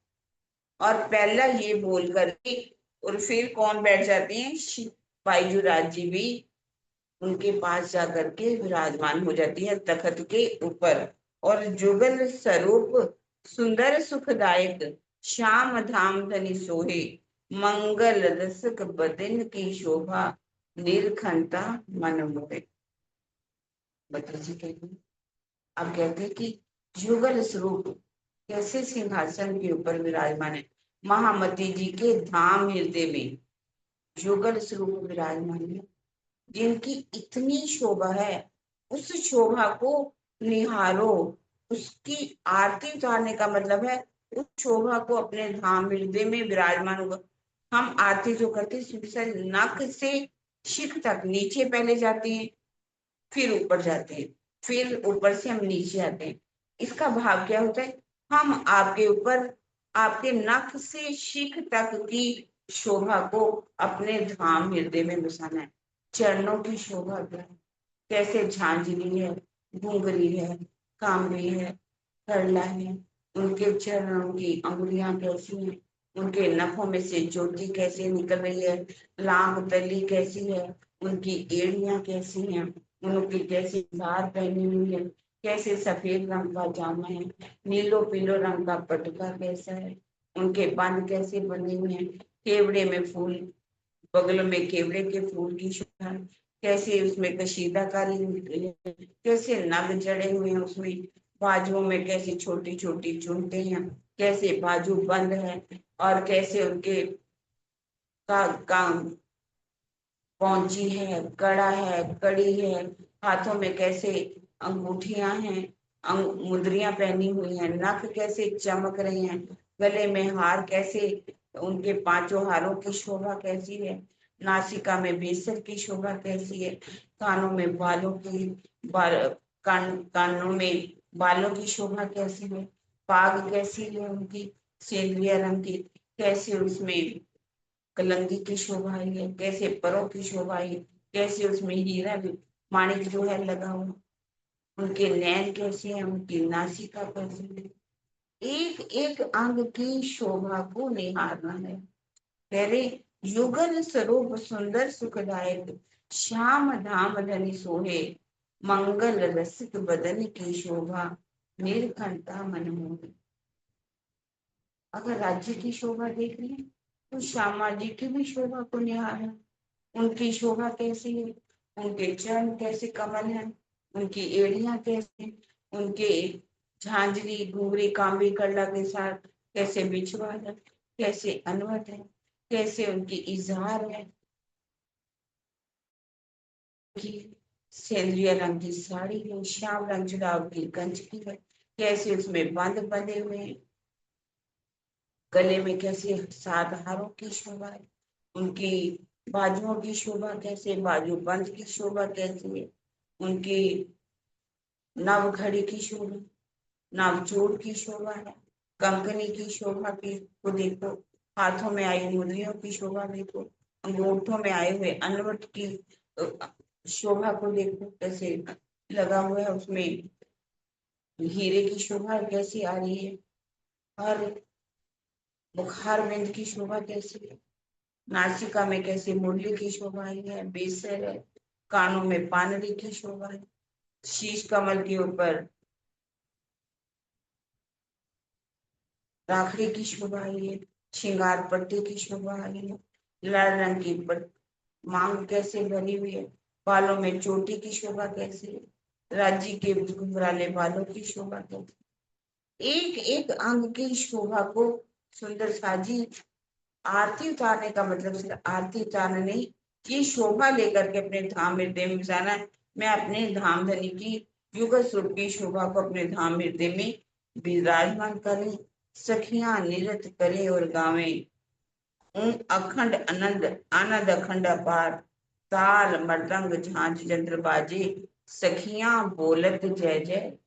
और पहला ये बोल करके और फिर कौन बैठ जाते हैं, बाईजूराज जी भी उनके पास जा करके विराजमान हो जाती है तखत के ऊपर। और जुगल स्वरूप सुंदर सुखदायक, श्याम धाम धनी सोहे, मंगल रसक बदन की शोभा, नीलखंता मन मोहे। बता जी कहते हैं, अब कहते हैं कि जुगल स्वरूप कैसे सिंहासन के ऊपर विराजमान है, महामती जी के धाम हृदय में जुगल स्वरूप विराजमान है, जिनकी इतनी शोभा है, उस शोभा को निहारो। उसकी आरती उतारने का मतलब है उस शोभा को अपने धाम हृदय में विराजमान होगा। हम आरती जो करते हैं नख से शिख तक नीचे पहले जाते हैं, फिर ऊपर जाते हैं, फिर ऊपर से हम नीचे आते हैं। इसका भाव क्या होता है, हम आपके ऊपर आपके नख से शिख तक की शोभा को अपने धाम हृदय में बसाना है। चरणों की शोभा क्या है, कैसे झांझरी है, घुंघरी है, कामरी है, करला है, उनके चरणों की अंगुलियां कैसी हैं, उनके नखों में से ज्योति कैसे निकल रही है, लांग तली कैसी है, उनकी एड़ियां कैसी हैं, उनकी कैसी धार पहनी हुई है, कैसे सफेद रंग का जामा है, नीलो पीलो रंग का पटका कैसा है, उनके बांध कैसे बने हुए हैं, केवड़े में फूल, बगल में केवड़े के फूल की शोभा, कैसे उसमें कशीदाकारी है, कैसे नग जड़े हुए हैं उसमें, बाजुओं में कैसी छोटी छोटी चुनटे हैं, कैसे बाजू बंद है, और कैसे उनके का पौंची है, कड़ा है, कड़ी है, हाथों में कैसे अंगूठियां हैं, मुंदरियां पहनी हुई हैं, नख कैसे चमक रहे हैं, गले में हार कैसे, उनके पांचों हारों की शोभा कैसी है, नासिका में बेसर की शोभा कैसी है, कानों में बालों की कानों में बालों की शोभा कैसी है, पाग कैसी है उनकी सेंद्रिय रंग की, कैसे उसमें कलंगी की शोभा आई है, कैसे परों की शोभा आई, कैसे उसमें हीरा भी माणिक जो है लगा हुआ, उनके नैन कैसे हैं, उनकी नासिका कैसी है, एक एक अंग की शोभा को निहारना है। पहले युगल स्वरूप सुंदर सुखदायक, श्याम धाम धनी सोहे, मंगल रसिक बदन की शोभा, नीलकंठा मनमोहन। अगर राज्य की शोभा देख रहे हैं तो श्यामा जी की भी शोभा को निहारना, उनकी शोभा कैसी है, उनके चरण कैसे कमल हैं, उनकी एड़ियां कैसी, उनके झांझरी घुंघरी कांबी करला के साथ कैसे बिछवा है, कैसे अनवट है, कैसे उनकी इजहार है, की सेंद्रिय रंग की साड़ी है, श्याम रंग जुड़ाव की गंज की है, कैसे उसमें बंद बंधे हुए हैं, गले में कैसे 7 हारों की शोभा है, उनकी बाजुओं की शोभा कैसे, बाजू बंद की शोभा कैसी है, उनकी नव घड़ी की शोभा, नवचूड़ की शोभा है, कंकनी की शोभा की को देखो, हाथों में आई मुद्रियों की शोभा देखो, अंगूठों में आए हुए अनवट की शोभा को देखो, कैसे लगा हुआ है उसमें हीरे की शोभा कैसी आ रही है, और बुखार बिंद की शोभा कैसी है, नासिका में कैसे मुरली की शोभा आई है, बेसर है, कानों में पानरी की शोभा है, शीश कमल के ऊपर राखड़ी की शोभा आई है, श्रृंगार पट्टी की शोभा आई है, लाल रंग की मांग कैसे भरी हुई है, बालों में चोटी की शोभा कैसी है, राज्य के घुंघराले बालों की शोभा कैसी, एक एक अंग की शोभा को सुंदर साजी। आरती उतारने का मतलब सिर्फ आरती उतारना नहीं, ये शोभा लेकर के अपने धाम हृदय में बसाना है। मैं अपने धाम धनी की युगल स्वरूप की शोभा को अपने धाम हृदय में विराजमान करें, सखियां नृत्य करें और गावें, अखंड आनंद आनंद अखंड अपार, ताल मृदंग झांझ यंत्र बाजे, सखियां बोलत जय जय।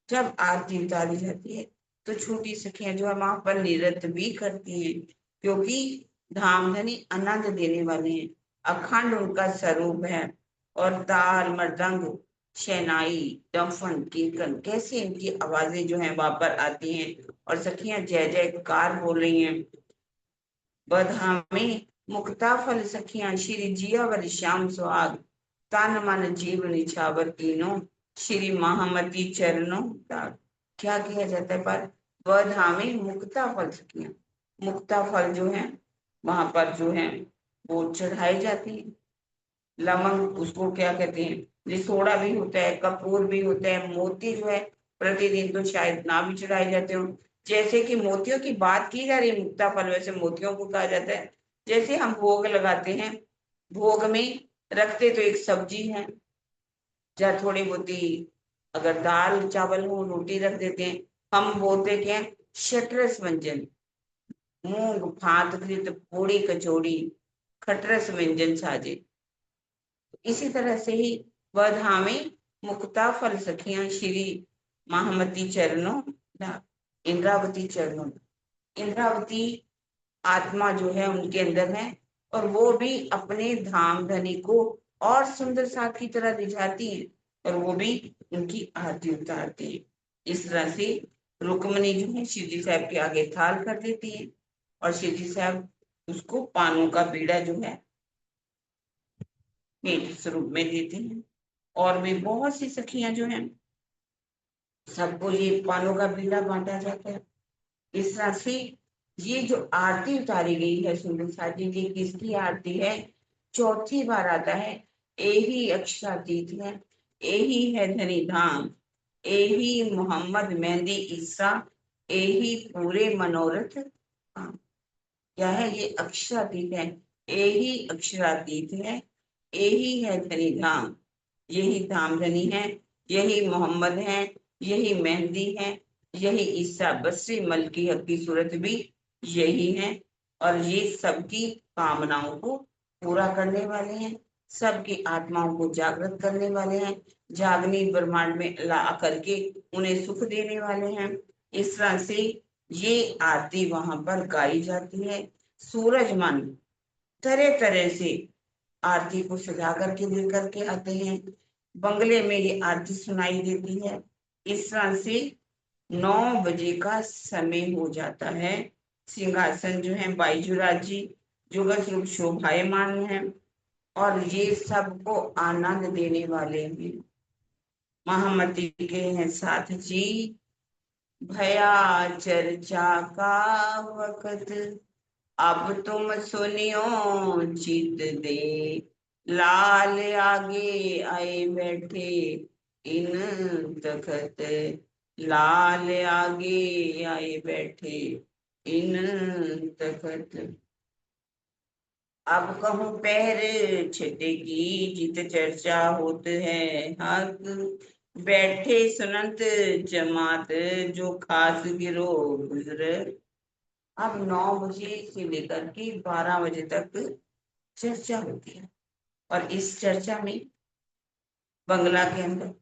जब आरती उतारी जाती है तो छोटी सखियां जो है वहां पर नृत्य भी करती हैं, क्योंकि धामधनी आनंद देने वाले हैं, अखंड उनका स्वरूप है, और ताल मृदंग शहनाई, डम्फन, कीर्तन, कैसे इनकी आवाजें जो हैं वहां पर आती हैं और सखियां जय जयकार बोल रही हैं। बधामे मुक्ता फल सखियां श्री जियावर श्याम सुहाग, तान मन जीव निछावर तीनों, श्री महामती चरणों दाग। क्या किया जाता है पर बधामे मुक्ता फल सखियां, मुक्ता फल जो है वहां पर जो है वो चढ़ाई जाती है। लवंग उसको क्या कहते हैं, लिसोड़ा भी होता है, कपूर भी होता है, मोती जो है प्रतिदिन तो शायद ना भी चढ़ाए जाते हो। जैसे कि मोतियों की बात की जा रही है मुक्ता फल, वैसे मोतियों को कहा जाता है। जैसे हम भोग लगाते हैं, भोग में रखते तो एक सब्जी है, या थोड़ी बहुती अगर दाल चावल हो रोटी रख देते हैं। हम बोलते क्या है, शटरस व्यंजन, मूंग भात घृत पूड़ी कचौड़ी, खटरस व्यंजन साजे। इसी तरह से ही वधामे मुक्ता फल सखियां श्री महामती चरणों दा, इंद्रावती चरणों। इंद्रावती आत्मा जो है उनके अंदर है, और वो भी अपने धाम धनी को और सुंदर साथ की तरह रिझाती है, और वो भी उनकी आरती उतारती है। इस तरह से रुक्मणी जो है शिव जी साहब के आगे थाल कर देती है, और शिव जी साहब उसको पानों का बीड़ा जो है भेंट स्वरूप में देते हैं। और भी बहुत सी सखियां जो हैं सबको ये पानों का बीड़ा बांटा जाता है। इस तरह से ये जो आरती उतारी गई है सुंदर साजी जी, किसकी आरती है? चौथी बार आता है। एही अक्षरातीत है, एही है धनी धाम, एही मोहम्मद मेहंदी ईसा, एही पूरे मनोरथ काम। क्या है ये? अक्षरातीत है, एही अक्षरातीत है, एही है धनी धाम, यही धाम धनी है, यही मोहम्मद है, यही मेहंदी है, यही ईसा बसरी मल की हक की सूरत भी यही है। और ये सबकी कामनाओं को पूरा करने वाले हैं, सबकी आत्माओं को जागृत करने वाले हैं, जागनी ब्रह्मांड में ला करके उन्हें सुख देने वाले हैं। इस तरह से ये आरती वहां पर गाई जाती है। सूरजमन तरह तरह से आरती को सजा करके लेकर के आते हैं, बंगले में ये आरती सुनाई देती है। इस तरह से 9 बजे का समय हो जाता है। सिंहासन जो है बाईजुराज जी जुगल स्वरूप शोभायमान है, और ये सबको आनंद देने वाले हैं। महामती के हैं साथ जी, भया चर्चा का वक्त, अब तुम सुनियो चित दे, लाल आगे आए बैठे इन तखत, लाल आगे आए बैठे इन तखत। अब कहूँ पैर छठे की जित चर्चा होत है हक, बैठे सुनंत जमात जो खास गिरो गुजर। अब 9 बजे से लेकर के 12 बजे तक चर्चा होती है, और इस चर्चा में बंगला के अंदर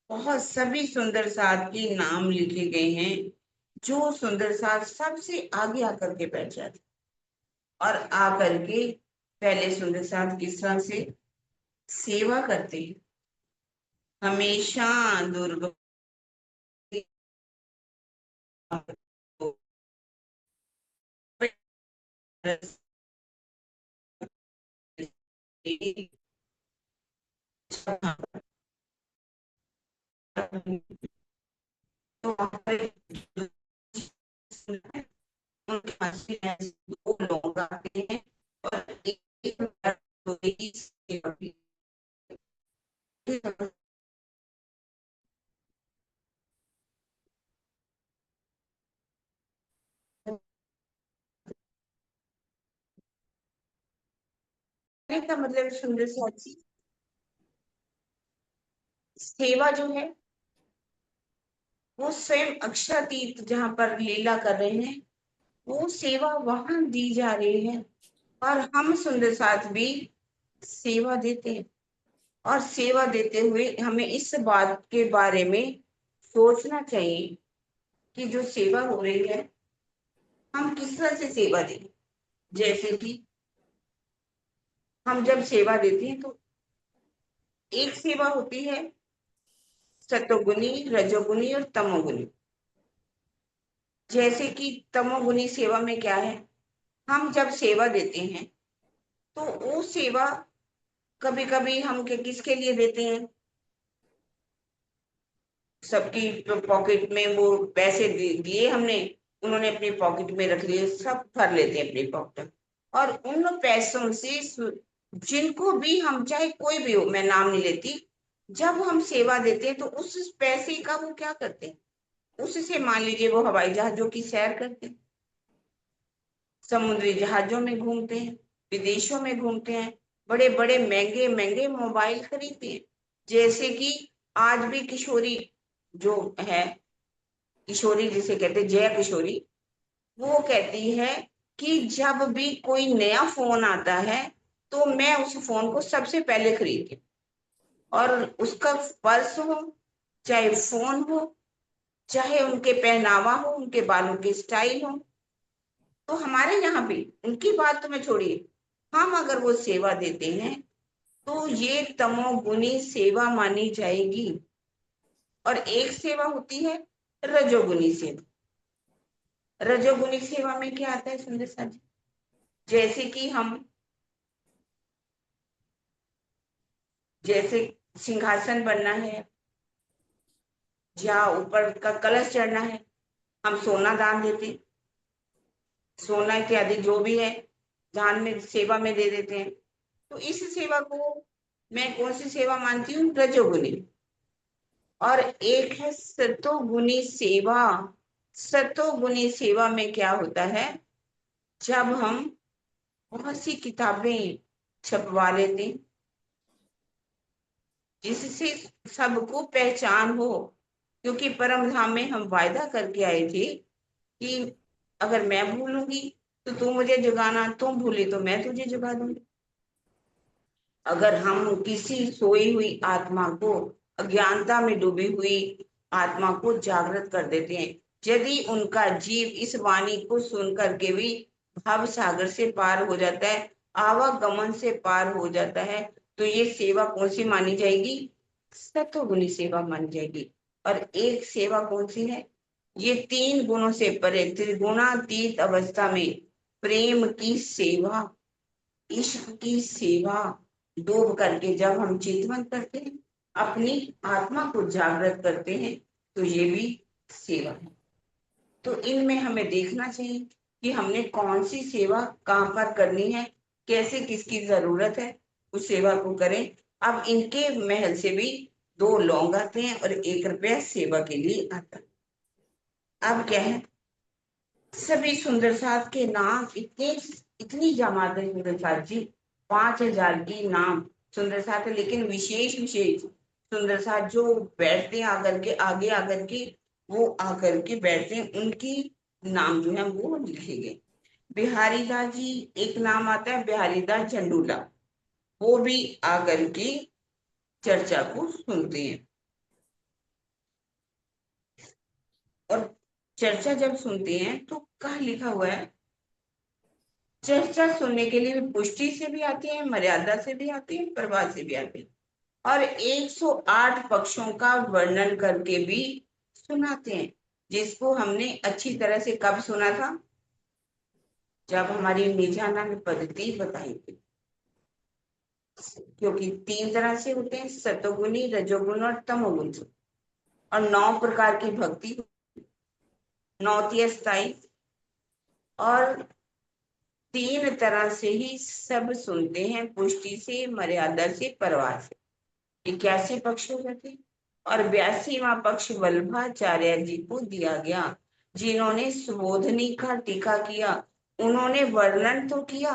बहुत सभी सुंदर साध के नाम लिखे गए हैं। जो सुंदर साध सबसे आगे आकर के बैठ जाते, और आकर के पहले सुंदर साध किस तरह से सेवा करते हैं। हमेशा दुर्गा तो उनके पास भी ऐसे 2 लोग आते हैं, और एक का मतलब सुंदर साथी सेवा जो है वो स्वयं अक्षरातीत जहाँ पर लीला कर रहे हैं, वो सेवा वहां दी जा रही है, और हम सुंदर साथ भी सेवा देते हैं। और सेवा देते हुए हमें इस बात के बारे में सोचना चाहिए कि जो सेवा हो रही है हम किस तरह से सेवा दें। जैसे कि हम जब सेवा देते हैं तो एक सेवा होती है सतोगुनी, रजोगुनी और तमोगुनी। जैसे कि तमोगुनी सेवा में क्या है, हम जब सेवा देते हैं तो वो सेवा कभी कभी हम किसके लिए देते हैं, सबकी पॉकेट में वो पैसे दिए हमने, उन्होंने अपनी पॉकेट में रख लिए, सब भर लेते हैं अपनी पॉकेट। और उन पैसों से जिनको भी हम, चाहे कोई भी हो, मैं नाम नहीं लेती, जब हम सेवा देते हैं तो उस पैसे का वो क्या करते हैं, उससे मान लीजिए वो हवाई जहाजों की सैर करते हैं, समुद्री जहाजों में घूमते हैं, विदेशों में घूमते हैं, बड़े बड़े महंगे महंगे मोबाइल खरीदते हैं। जैसे कि आज भी किशोरी जो है, किशोरी जिसे कहते हैं जया किशोरी, वो कहती है कि जब भी कोई नया फोन आता है तो मैं उस फोन को सबसे पहले खरीदती हूँ, और उसका पर्स हो, चाहे फोन हो, चाहे उनके पहनावा हो, उनके बालों की स्टाइल हो। तो हमारे यहाँ भी, उनकी बात तो मैं छोड़िए, हम अगर वो सेवा देते हैं तो ये तमोगुनी सेवा मानी जाएगी। और एक सेवा होती है रजोगुनी सेवा। रजोगुनी सेवा में क्या आता है सुंदर सा जी, जैसे कि हम, जैसे सिंहासन बनना है या ऊपर का कलश चढ़ना है, हम सोना दान देते हैं, सोना इत्यादि जो भी है दान में, सेवा में दे देते हैं। तो इस सेवा को मैं कौन सी सेवा मानती हूँ, रजोगुनी। और एक है सतोगुनी सेवा। सतोगुनी सेवा में क्या होता है, जब हम बहुत सी किताबें छपवा लेते हैं जिससे सबको पहचान हो, क्योंकि परम धाम में हम वायदा करके आए थे कि अगर मैं भूलूंगी तो तू मुझे जगाना, तुम भूली तो मैं तुझे जगा दूंगी। अगर हम किसी सोई हुई आत्मा को, अज्ञानता में डूबी हुई आत्मा को जागृत कर देते हैं, यदि उनका जीव इस वाणी को सुन करके भी भव सागर से पार हो जाता है, आवागमन से पार हो जाता है, तो ये सेवा कौन सी मानी जाएगी, सतोगुनी सेवा मानी जाएगी। और एक सेवा कौन सी है, ये 3 गुणों से परे त्रिगुणातीत अवस्था में प्रेम की सेवा, इश्क की सेवा, डूब करके जब हम चिंतन करते हैं, अपनी आत्मा को जागृत करते हैं, तो ये भी सेवा है। तो इनमें हमें देखना चाहिए कि हमने कौन सी सेवा कहाँ पर करनी है, कैसे किसकी जरूरत है, उस सेवा को करें। अब इनके महल से भी 2 लौंग आते हैं और 1 रुपया सेवा के लिए आता है। अब क्या है, सभी सुंदर साथ के नाम इतने, इतनी जमात है सुंदर साथ जी, 5000 की नाम सुंदर साथ है, लेकिन विशेष विशेष सुंदर साथ जो बैठते हैं आकर के, आगे आकर के वो आकर के बैठते हैं, उनकी नाम जो है वो लिखे गए। बिहारी दास जी एक नाम आता है, बिहारी दास झंडूला, वो भी आकर के चर्चा को सुनते हैं। और चर्चा जब सुनते हैं तो कहाँ लिखा हुआ है, चर्चा सुनने के लिए पुष्टि से भी आती है, मर्यादा से भी आती है, प्रवाह से भी आती है, और 108 पक्षों का वर्णन करके भी सुनाते हैं, जिसको हमने अच्छी तरह से कब सुना था, जब हमारी निजानंद पद्धति बताई थी। क्योंकि 3 तरह से होते हैं, सतोगुनी, रजोगुण और तमोगुण, और 9 प्रकार की भक्ति, 9 स्थायी, और 3 तरह से ही सब सुनते हैं, पुष्टि से, मर्यादा से, प्रवाह से, 81 पक्ष हो जाते हैं। और 82वां पक्ष वल्लभाचार्य जी को दिया गया, जिन्होंने सुबोधनी का टीका किया। उन्होंने वर्णन तो किया,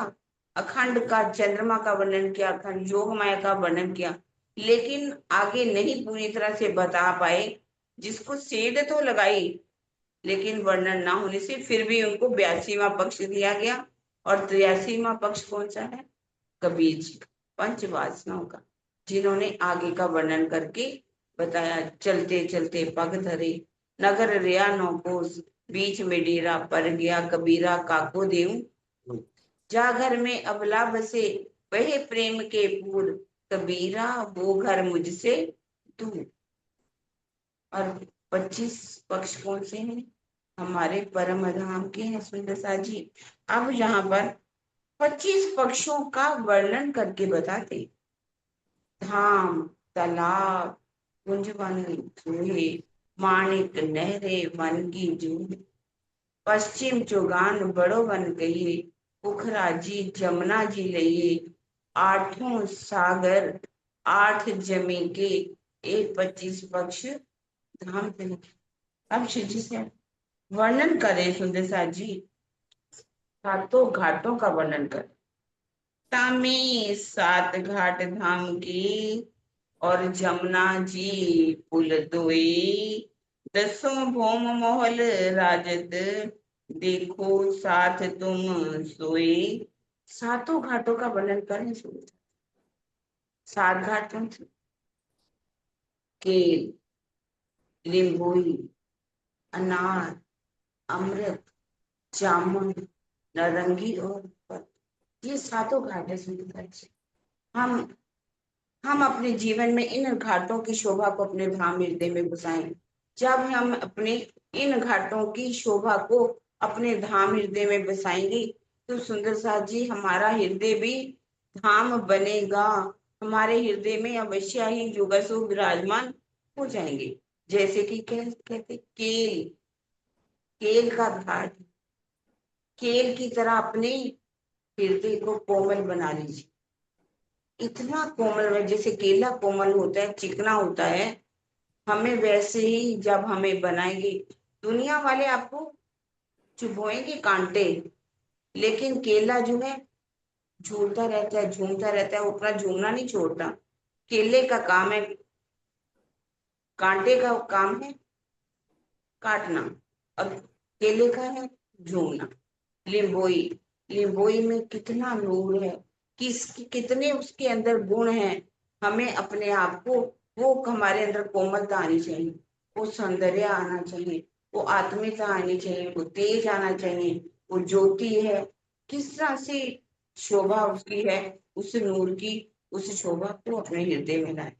अखंड का, चंद्रमा का वर्णन किया, अखंड योग माया का वर्णन किया, लेकिन आगे नहीं पूरी तरह से बता पाए, जिसको सेध तो लगाई, लेकिन वर्णन ना होने से फिर भी उनको 82वां पक्ष दिया गया। और 83वां पक्ष कौन सा है, कबीर जी का, पंच वासनाओं का, जिन्होंने आगे का वर्णन करके बताया। चलते चलते पग धरे, नगर रिया नौकोस, बीच में डेरा पर गया, कबीरा काको देऊं, जा घर में अबला बसे, वह प्रेम के पूर, कबीरा वो घर मुझसे दूर। और 25 पक्ष कौन से हैं? हमारे परम धाम के हैं सुंदर सा जी। अब यहाँ पर 25 पक्षों का वर्णन करके बताते। धाम, तालाब, कुंज वन चूहे, माणिक नहरे वन की जूह, पश्चिम चौगान बड़ो वन कहिए, पोखरा जी जमुना जी लइए, आठों सागर 8 जमी के, एक 25 पक्ष धाम पे। अब शिव जी से वर्णन करें सुंदर सा जी, सातों घाटों का वर्णन करें। तामे 7 घाट धाम की, और जमुना जी पुल दोई, 10 भौम महल राजद, देखो साथ तुम सोए। सातों घाटों का वर्णन करें सुंदर। 7 घाट कौन से? केल, लिंबोई, अनार, अमृत, जामुन, नारंगी और पत। ये सातों घाट है सुंदर जी। हम हम अपने जीवन में इन घाटों की शोभा को अपने धाम हृदय में बसाएं। जब हम अपने इन घाटों की शोभा को अपने धाम हृदय में बसाएंगे तो सुंदर सा जी हमारा हृदय भी धाम बनेगा। हमारे हृदय में अवश्य ही योगेश्वर विराजमान हो जाएंगे। जैसे कि कहते केल, केल का घाट, केल की तरह अपने हृदय को कोमल बना लीजिए। इतना कोमल है, जैसे केला कोमल होता है, चिकना होता है, हमें वैसे ही जब हमें बनाएंगे, दुनिया वाले आपको चुभोएंगे कांटे, लेकिन केला जो है झूलता रहता है, झूमता रहता है, वो अपना झूमना नहीं छोड़ता। केले का काम है, कांटे का काम है काटना, अब केले का है झूमना। लिंबोई, लिंबोई में कितना नूर है, कितने उसके अंदर गुण हैं। हमें अपने आप को, वो हमारे अंदर कोमलता आनी चाहिए, वो सौंदर्य आना चाहिए, वो आत्मीयता आनी चाहिए, वो तेज आना चाहिए, वो ज्योति है। किस तरह से शोभा उसकी है, उस नूर की, उस शोभा को अपने हृदय में लाए।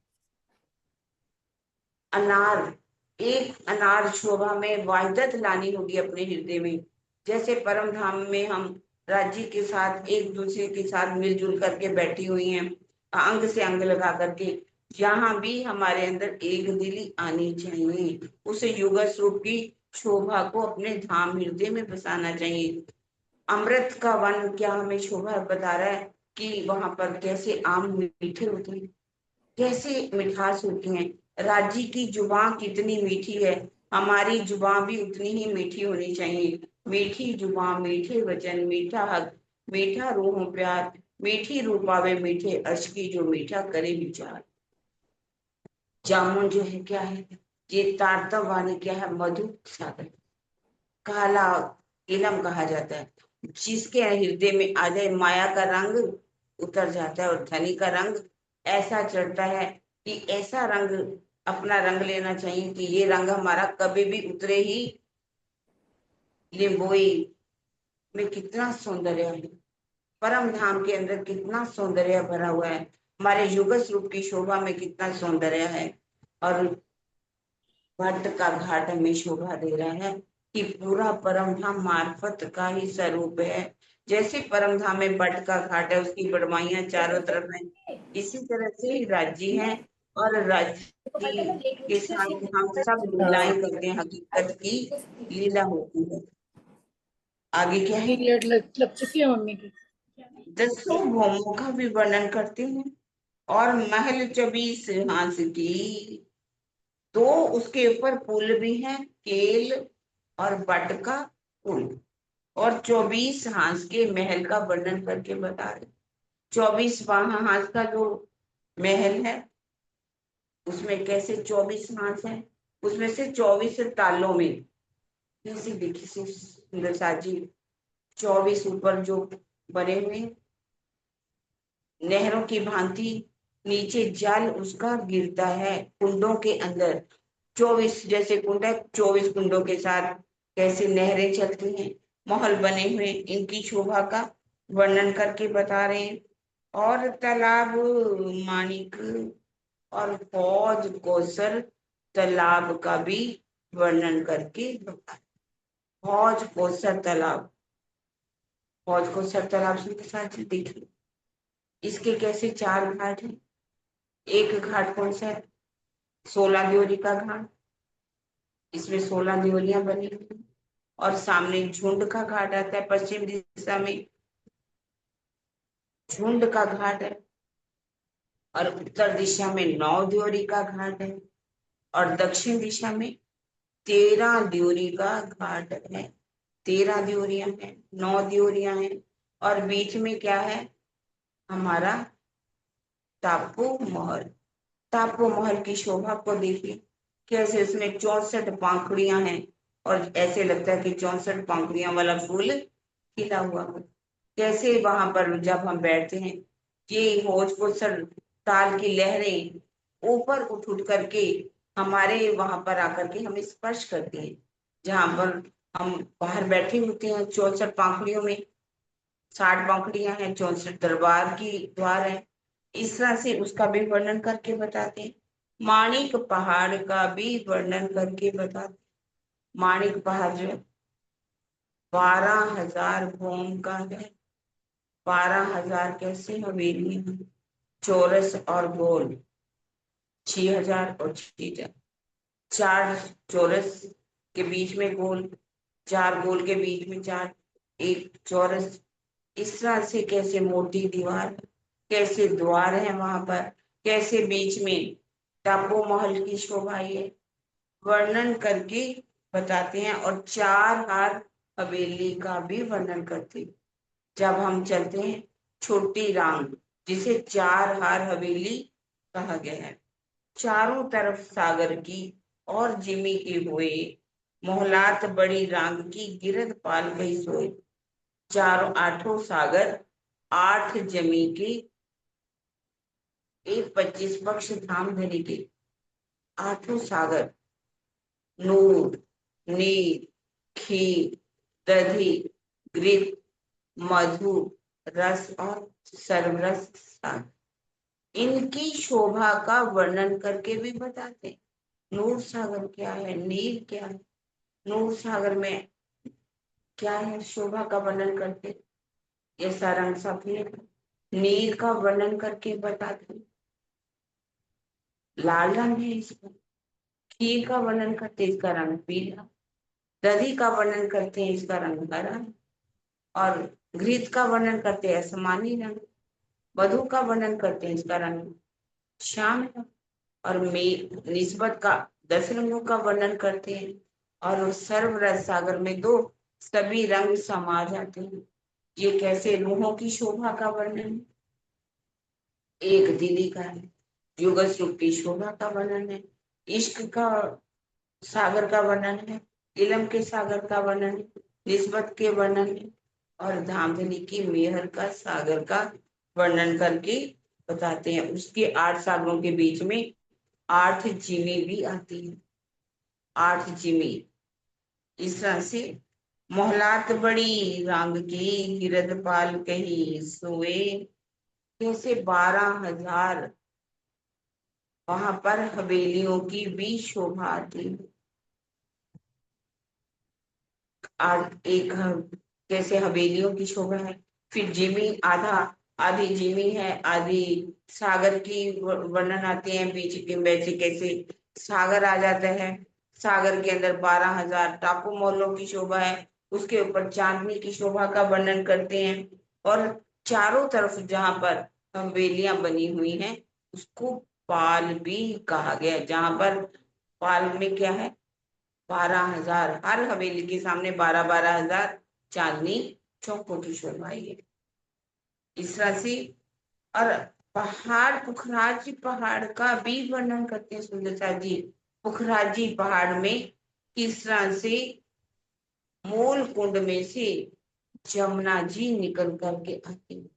अनार, एक अनार शोभा में वाहिदत लानी होगी अपने हृदय में। जैसे परम धाम में हम राज्य के साथ एक दूसरे के साथ मिलजुल करके बैठी हुई हैं, अंग से अंग लगा करके, यहाँ भी हमारे अंदर एक दिली आनी चाहिए। उस युग स्वरूप की शोभा को अपने धाम हृदय में बसाना चाहिए। अमृत का वन क्या हमें शोभा बता रहा है कि वहां पर कैसे आम मीठे होते हैं, कैसे मिठास होती है। राज्य की जुबान कितनी मीठी है, हमारी जुबान भी उतनी ही मीठी होनी चाहिए। मीठी जुबान, मीठे वचन, मीठा हक, मीठा रूह प्यार, मीठी रूप आवे मीठे अर्श की, जो मीठा करे विचार। जामुन जो है क्या है, ये तारतव वाणी क्या है, मधु सागर, काला इलम कहा जाता है। जिसके हृदय में आ जाए माया का रंग उतर जाता है, और धनी का रंग ऐसा चढ़ता है कि ऐसा रंग अपना रंग लेना चाहिए कि ये रंग हमारा कभी भी उतरे ही। लिंबोई में कितना सौंदर्य है, परम धाम के अंदर कितना सौंदर्य भरा हुआ है, हमारे युग स्वरूप की शोभा में कितना सौंदर्य है। और भट्ट का घाट हमें शोभा दे रहा है कि पूरा परम धाम मार्फत का ही स्वरूप है। जैसे परम धाम में भट्ट का घाट है, उसकी बड़वाइयां चारों तरफ हैं, इसी तरह से ही राज्य है। और राज्य के साथ हम सब लीलाएं करते हैं, हकीकत की लीला होती है। आगे क्या है, पीरियड लग चुकी है मम्मी की। 10 भौमों का भी वर्णन करते हैं। और महल 24 हांस की, तो उसके ऊपर पुल भी है, केल और बट का पुल, और 24 हांस के महल का वर्णन करके बता रहे। 24 हांस का जो महल है, उसमें कैसे 24 हांस है, उसमें से 24 तालों में कैसी देखी सी सुंदर साजी, 24 ऊपर जो बने हुए नहरों की भांति, नीचे जल उसका गिरता है कुंडों के अंदर। 24 जैसे कुंड है, 24 कुंडों के साथ कैसे नहरें चलती हैं, महल बने हुए, इनकी शोभा का वर्णन करके बता रहे हैं। और तालाब, माणिक और फौज कौसर तालाब का भी वर्णन करके बताते। हौज कोसर तालाब, हौज कोसर तालाब सुनते साथ ही देख लो। इसके कैसे 4 घाट हैं। एक घाट कौन सा है, 16 दियोरी का घाट, इसमें 16 दियोरियां बनी हुई। और सामने झुंड का घाट आता है, पश्चिम दिशा में झुंड का घाट है, और उत्तर दिशा में 9 दियोरी का घाट है, और दक्षिण दिशा में 13 दियोरी का घाट है। 13 दियोरियां हैं, 9 दियोरियां हैं, और बीच में क्या है, हमारा टापू महल। टापू महल की शोभा को देखिए, कैसे उसमें 64 पंखुड़ियां हैं, और ऐसे लगता है कि 64 पंखुड़ियां वाला फूल खिला हुआ हो। कैसे वहां पर जब हम बैठते हैं, ये हौज कोसर ताल की लहरें ऊपर उठ उठ करके हमारे वहां पर आकर के हमें स्पर्श करती हैं। जहां पर हम बाहर बैठे होते हैं 64 पंखुड़ियों में, 60 पंखुड़ियां हैं, 64 दरबार की द्वार है। इस तरह से उसका भी वर्णन करके बताते हैं। माणिक पहाड़ का भी वर्णन करके बताते। माणिक पहाड़ जो है 12,000 भूम का है। 12,000 कैसे हवेली है, चौरस और गोल 6,000 और 6,000। 4 चौरस के बीच में गोल, 4 गोल के बीच में 4, एक चौरस। इस तरह से कैसे मोटी दीवार, कैसे द्वार है वहां पर, कैसे बीच में टापू महल की शोभा, ये वर्णन करके बताते हैं। और 4 हार हवेली का भी वर्णन करते हैं। जब हम चलते हैं छोटी रांग, जिसे 4 हार हवेली कहा गया है, चारों तरफ सागर की और जिमी के हुए, मोहलात बड़ी रांग की गिरद पाल गई सोए। चारों 8 सागर 8 जमी के, एक 25 पक्ष धाम धरी के। 8 सागर, नूर, नीर, खीर, दधी, घृत, मधु, रस और सर्वरस सागर, इनकी शोभा का वर्णन करके भी बताते हैं। नूर सागर क्या है, नीर क्या है, नूर सागर में क्या है, शोभा का वर्णन करते, ये रंग सफेद। नीर का वर्णन करके बताते, लाल रंग है इसका। खीर का वर्णन करते, इसका रंग पीला। दधी का वर्णन करते हैं, इसका रंग हरा है। और घृत का वर्णन करते हैं, आसमानी रंग। मधु का वर्णन करते हैं, इसका रंग श्याम है। और निस्बत का 10 रंगों का वर्णन करते हैं। और उस सर्वरस सागर में दो सभी रंग समा जाते हैं। ये कैसे रूहों की शोभा का वर्णन है। एक दिली का है, युगस रूपी शोभा का वर्णन है, इश्क का सागर का वर्णन है, इलम के सागर का वर्णन है, निस्बत के वर्णन है, और धामधनी की मेहर का सागर का वर्णन करके बताते हैं। उसके 8 सागरों के बीच में 8 जिमी भी आती है, 8 जिमी। इस तरह से मोहलात बड़ी रांग की गिरद पाल कही सोए, जैसे 12,000 वहां पर हवेलियों की भी शोभा आती है। एक कैसे हवेलियों की शोभा है। फिर जिमी आधा, आधी जिमी है, आधी सागर की वर्णन आते हैं। बीच के वैसे कैसे सागर आ जाता है, सागर के अंदर 12,000 टापू मौलों की शोभा है। उसके ऊपर चांदनी की शोभा का वर्णन करते हैं। और चारों तरफ जहां पर हवेलियां बनी हुई हैं, उसको पाल भी कहा गया है। जहां पर पाल में क्या है, 12,000, हर हवेली के सामने 12,000 चांदनी चौकों की शोभा है। इस तरह से। और पहाड़, पुखराज पहाड़ का भी वर्णन करते हैं सुंदरता जी। पुखराजी पहाड़ में किस तरह से मूल कुंड में से जमुना जी निकल करके आती है।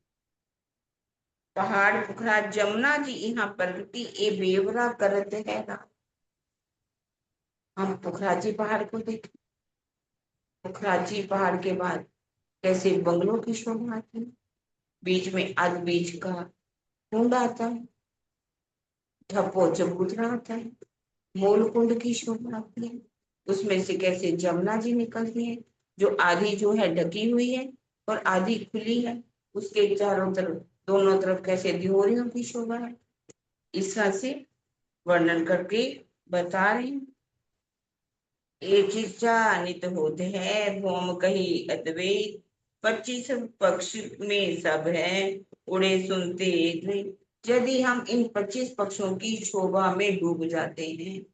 पहाड़ पुखराज जमुना जी यहाँ प्रगति ए बेवरा करत है ना। हम पुखराजी पहाड़ को देखें, पुखराजी पहाड़ के बाद कैसे बंगलों की शोभा आती है। बीच में आध बीच का कुंड आता है, ठप्पो चबूतरा आता है, मूल कुंड की शोभा आती है। उसमें से कैसे जमुना जी निकलती है, जो आधी जो है ढकी हुई है और आधी खुली है। उसके चारों तरफ, दोनों तरफ कैसे दिहोरियों की शोभा है। इस तरह से वर्णन करके बता रही हूँ। एक इच्छा नित होते हैं भौम कही अद्वैत, 25 पक्ष में सब है उड़े सुनते द्वैत। यदि हम इन 25 पक्षों की शोभा में डूब जाते हैं,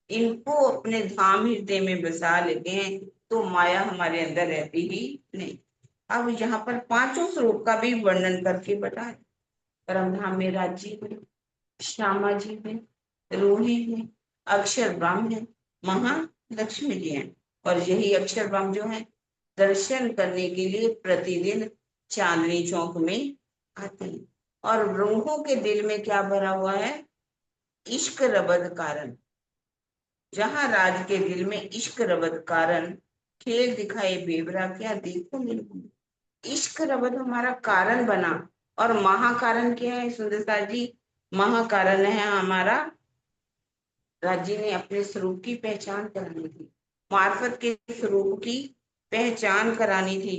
इनको अपने धाम हृदय में बसा लेते हैं, तो माया हमारे अंदर रहती ही नहीं। अब यहाँ पर पांचों स्वरूप का भी वर्णन करके बताए। परमधाम में राजीव है, श्यामा जी है, रोही है, अक्षर ब्रह्म है, महालक्ष्मी जी है। और यही अक्षर ब्रह्म जो है, दर्शन करने के लिए प्रतिदिन चांदनी चौक में आते हैं। और रूहों के दिल में क्या भरा हुआ है? इश्क रबद कारण। जहां राज के दिल में इश्क रबद कारण, खेल दिखाए बेवरा क्या देखो निर्गुण। इश्क रबद हमारा कारण बना। और महाकारण क्या है सुंदरता जी? महाकारण है हमारा, राज्य ने अपने स्वरूप की पहचान करानी थी, मार्फत के स्वरूप की पहचान करानी थी।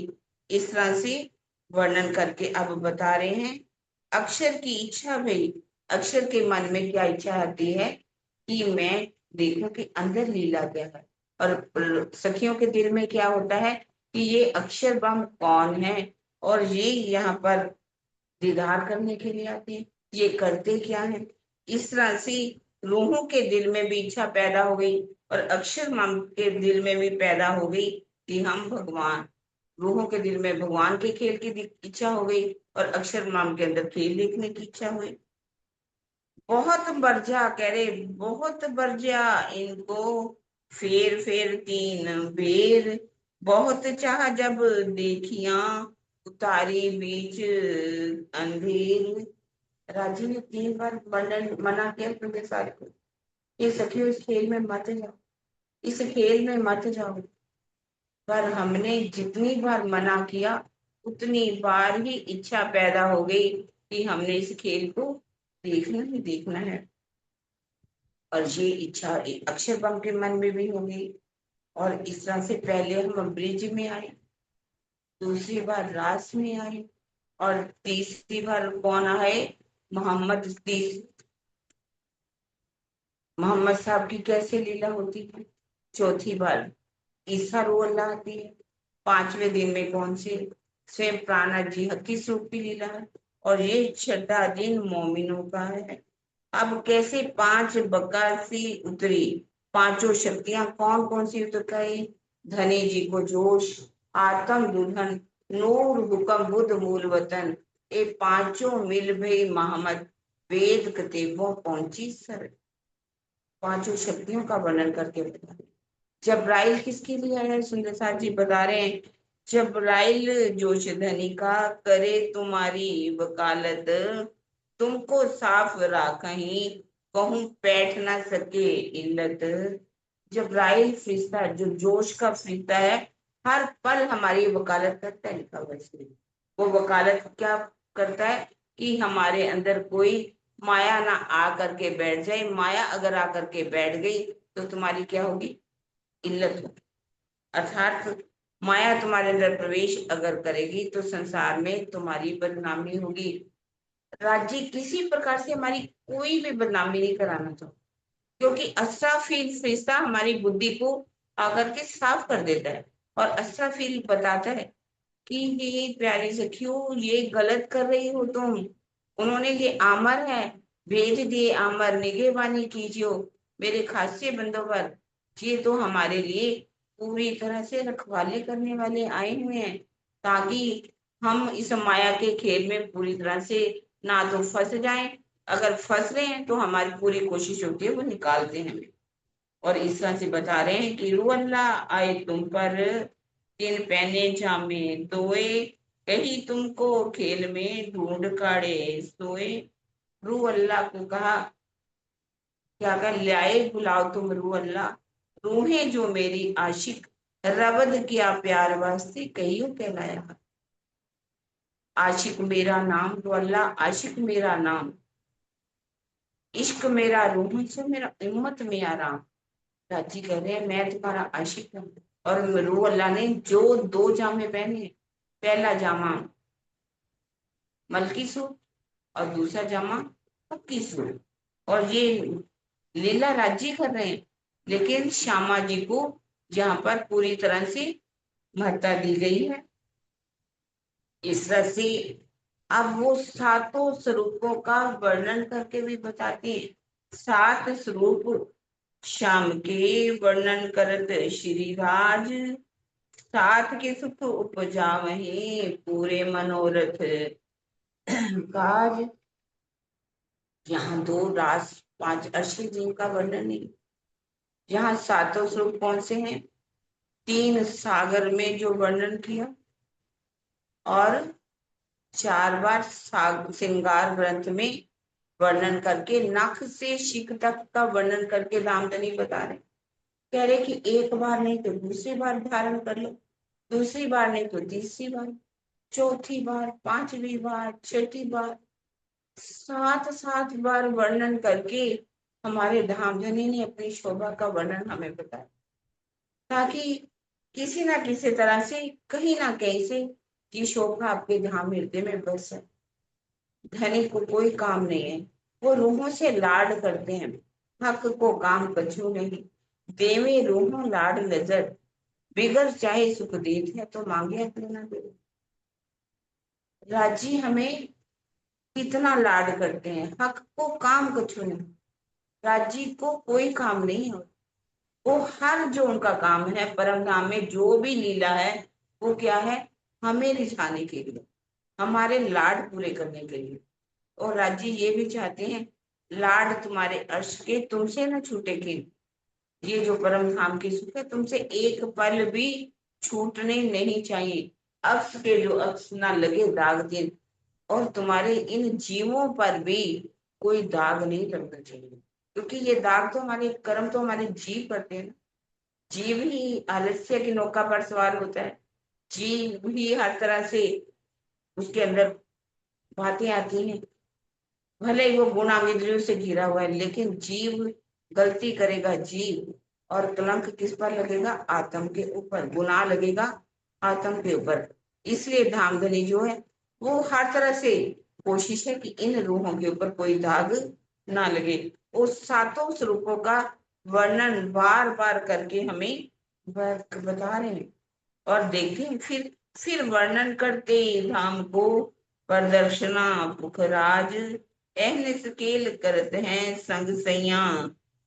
इस तरह से वर्णन करके अब बता रहे हैं। अक्षर की इच्छा भई, अक्षर के मन में क्या इच्छा आती है कि मैं देखूं कि अंदर लीला क्या है। और सखियों के दिल में क्या होता है कि ये अक्षर ब्रह्म कौन है, और ये यहाँ पर दीदार करने के लिए आते हैं, ये करते क्या है। इस तरह से रूहों के दिल में भी इच्छा पैदा हो गई, और अक्षर माम के दिल में भी पैदा हो गई कि हम भगवान, रूहों के दिल में भगवान के खेल की इच्छा हो गई, और अक्षर माम के अंदर खेल देखने की इच्छा हुई। बहुत बरजा कह रहे, बहुत बरजा इनको, फेर फेर तीन बेर, बहुत चाह जब देखिया उतारी बीच अंधेर। राजी ने 3 बार मना किया तुमने सारे को, ये सखियों इस खेल में मत जाओ, इस खेल में मत जाओ। पर हमने जितनी बार मना किया, उतनी बार ही इच्छा पैदा हो गई कि हमने इस खेल को देखना ही देखना है। और ये इच्छा अक्षर ब्रह्म के मन में भी हो गई। और इस तरह से पहले हम ब्रिज में आए, दूसरी बार रास में आए, और तीसरी बार कौन आए? मोहम्मद साहब की कैसे लीला होती है। चौथी बार ईसा रोअल्लाह आती है। 5वें दिन में कौन से? स्वयं प्राणा जी हकी स्वरूप की लीला है। और ये 6ठा दिन मोमिनों का है। अब कैसे 5 बकासी उतरी, पांचों शक्तियां कौन कौन सी उतर गई? धनी जी को जोश, आत्म दुल्हन, नूर हुक्म बुद्ध मूल वतन, ये पांचों मिल भई मोहम्मद, वेद कतेबों पहुंची सर। पांचों शक्तियों का वर्णन करके बता। जबराइल किसके लिए आया है? सुंदर साथ जी बता रहे हैं, जबराइल जोश धनी का करे तुम्हारी वकालत, तुमको साफ राखहीं कहूं पैठ ना सके इल्लत। जबराइल फरिश्ता, जो जोश का फरिश्ता है, हर पल हमारी वकालत करता है। लिखा हुआ है, वो वकालत क्या करता है कि हमारे अंदर कोई माया ना आ करके बैठ जाए। माया अगर आकर के बैठ गई तो तुम्हारी क्या होगी? इल्लत होगी। अर्थात माया तुम्हारे अंदर प्रवेश अगर करेगी तो संसार में तुम्हारी बदनामी होगी। राज्य किसी प्रकार से हमारी कोई भी बदनामी नहीं कराना चाहता, क्योंकि असराफील फरिश्ता हमारी बुद्धि को आकर के साफ कर देता है। और असराफील बताता है कि ये प्यारी सखियों, ये गलत कर रही हो तुम, उन्होंने ये आमर है, भेज दिए आमर, निगहबानी कीजियो मेरे खासे बंदों पर। ये तो हमारे लिए पूरी तरह से रखवाले करने वाले आए हुए हैं, ताकि हम इस माया के खेल में पूरी तरह से ना तो फंस जाएं। अगर फंस रहे हैं तो हमारी पूरी कोशिश होती है वो निकालते हैं हमें। और इस तरह से बता रहे हैं कि रू अल्लाह आए तुम पर, तीन पहने जामे दोए, कहीं तुमको खेल में ढूंढ काढ़े सोए। रू अल्लाह को कहा, क्या कर लाए बुलाओ तुम रू अल्लाह, रूहें जो मेरी आशिक, रबद किया प्यार वास्ते कहियो कहलाया। आशिक मेरा नाम, रू अल्लाह आशिक मेरा नाम, इश्क मेरा रूह से मेरा उम्मत में आराम। राजी कह रहे हैं मैं तुम्हारा आशिक हूँ। और रूह अल्लाह ने जो 2 जामे पहने, पहला जामा मलकी सूट और दूसरा जामा पक्की सूट, और ये लीला राजी कर रहे हैं। लेकिन श्यामा जी को यहाँ पर पूरी तरह से महत्ता दी गई है। इस तरह से अब वो सातों स्वरूपों का वर्णन करके भी बताते हैं। 7 स्वरूप श्याम के वर्णन करत श्री राज, 7 के सुख उपजावहि पूरे मनोरथ काज। यहाँ 2 रास 5 अर्शी जिनका वर्णन नहीं। यहाँ सातों स्वरूप कौन से हैं? 3 सागर में जो वर्णन किया, और 4 बार श्रृंगार ग्रंथ में वर्णन करके, नख से शिख तक का वर्णन करके रामधनी बता रहे। कह रहे कि एक बार नहीं तो दूसरी बार धारण कर लो, दूसरी बार नहीं तो तीसरी बार, चौथी बार, 5वीं बार, 6ठी बार, 7 बार वर्णन करके हमारे धामधनी ने अपनी शोभा का वर्णन हमें बताया, ताकि किसी ना किसी तरह से, कहीं ना कहीं से ये शोभा आपके धाम हृदय में बस है। धनी को कोई काम नहीं है, वो रूहों से लाड करते हैं। हक को काम कछु नहीं, देवे रूहों लाड नजर, बिगर चाहे सुख देत है तो मांगे अपना दे। राजी हमें कितना लाड करते हैं, हक को काम कछु नहीं। राजी को कोई काम नहीं है, वो हर जो उनका काम है परम धाम में जो भी लीला है वो क्या है? हमें रिझाने के लिए, हमारे लाड पूरे करने के लिए। और राजी ये भी चाहते हैं लाड तुम्हारे अर्श के तुमसे न छूटे के, ये जो परम धाम की सुख है तुमसे एक पल भी छूटने नहीं चाहिए। अक्स के जो अक्स ना लगे दाग दिन, और तुम्हारे इन जीवों पर भी कोई दाग नहीं लगना चाहिए, क्योंकि ये दाग तो हमारे कर्म, तो हमारे जीव करते हैं ना। जीव ही आलस्य की नौका पर सवार होता है, जीव ही हर तरह से उसके अंदर बातें आती हैं। भले ही वो गुणाविद्रियों से घिरा हुआ है, लेकिन जीव गलती करेगा, जीव, और कलंक किस पर लगेगा? आत्म के ऊपर, गुनाह लगेगा आत्म के ऊपर। इसलिए धामधनी जो है वो हर तरह से कोशिश है कि इन रूहों के ऊपर कोई दाग ना लगे। उस सातों स्वरूपों का वर्णन बार बार करके हमें बता रहे हैं। और देखते हैं फिर वर्णन करते धाम को प्रदर्शना पुखराज, एहन स्केल करते हैं संग सैया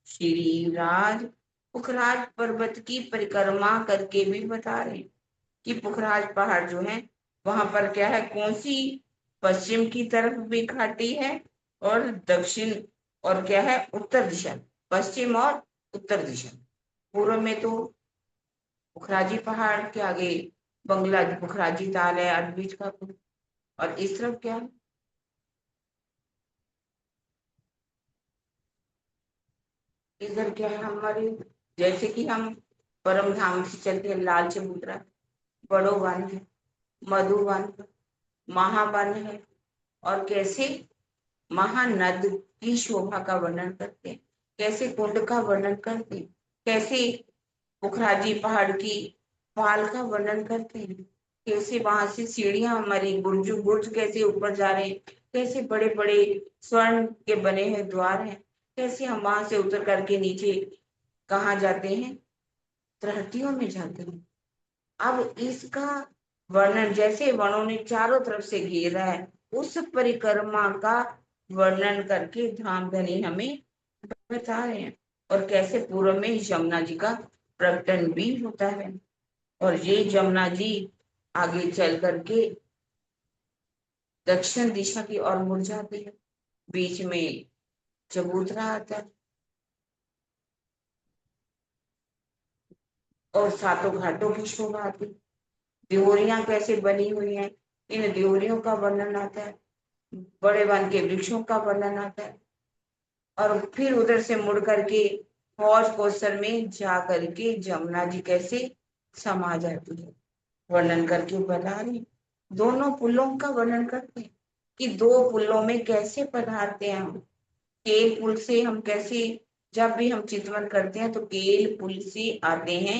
श्री राज। पुखराज पर्वत की परिक्रमा करके भी बता रहे हैं कि पुखराज पहाड़ जो है वहां पर क्या है, कौन सी? पश्चिम की तरफ भी घाटी है और दक्षिण, और क्या है, उत्तर दिशा, पश्चिम और उत्तर दिशा। पूर्व में तो पुखराजी पहाड़ के आगे बंगला पुखराजी ताल है, अरबीज का, और इस तरफ क्या है? इधर क्या है हमारे? जैसे कि हम परम धाम से चलते हैं, लाल चबूतरा, बड़ो वन है, मधुवन है, महावन है, और कैसे महानद की शोभा का वर्णन करते हैं, कैसे कुंड का वर्णन करते हैं, कैसे पुखराजी पहाड़ की पाल का वर्णन करते हैं, कैसे वहां से सीढ़ियां हमारी बुर्ज बुर्ज कैसे ऊपर जा रहे हैं, कैसे बड़े बड़े स्वर्ण के बने हुए द्वार हैं, कैसे हम वहां से उतर करके नीचे कहाँ जाते हैं? तृहटियों में जाते हैं। अब इसका वर्णन, जैसे वनों ने चारों तरफ से घेरा है, उस परिक्रमा का वर्णन करके धामधनी हमें बता रहे हैं। और कैसे पूर्व में यमुना जी का प्रकटन भी होता है, और ये यमुना जी आगे चल करके दक्षिण दिशा की ओर मुड़ जाती है, बीच में चबूतरा आता है, और सातों घाटों की शोभा आती है। द्योरियां कैसे बनी हुई हैं, इन द्योरियों का वर्णन आता है, बड़े वन के वृक्षों का वर्णन आता है, और फिर उधर से मुड़ करके हौज कौसर में जा करके जमुना जी कैसे समा जाती है, वर्णन करके बता रही। दोनों पुलों का वर्णन करते हैं कि 2 पुलों में कैसे पधारते हैं हम, केल पुल से हम कैसे जब भी हम चितवन करते हैं तो केल पुल से आते हैं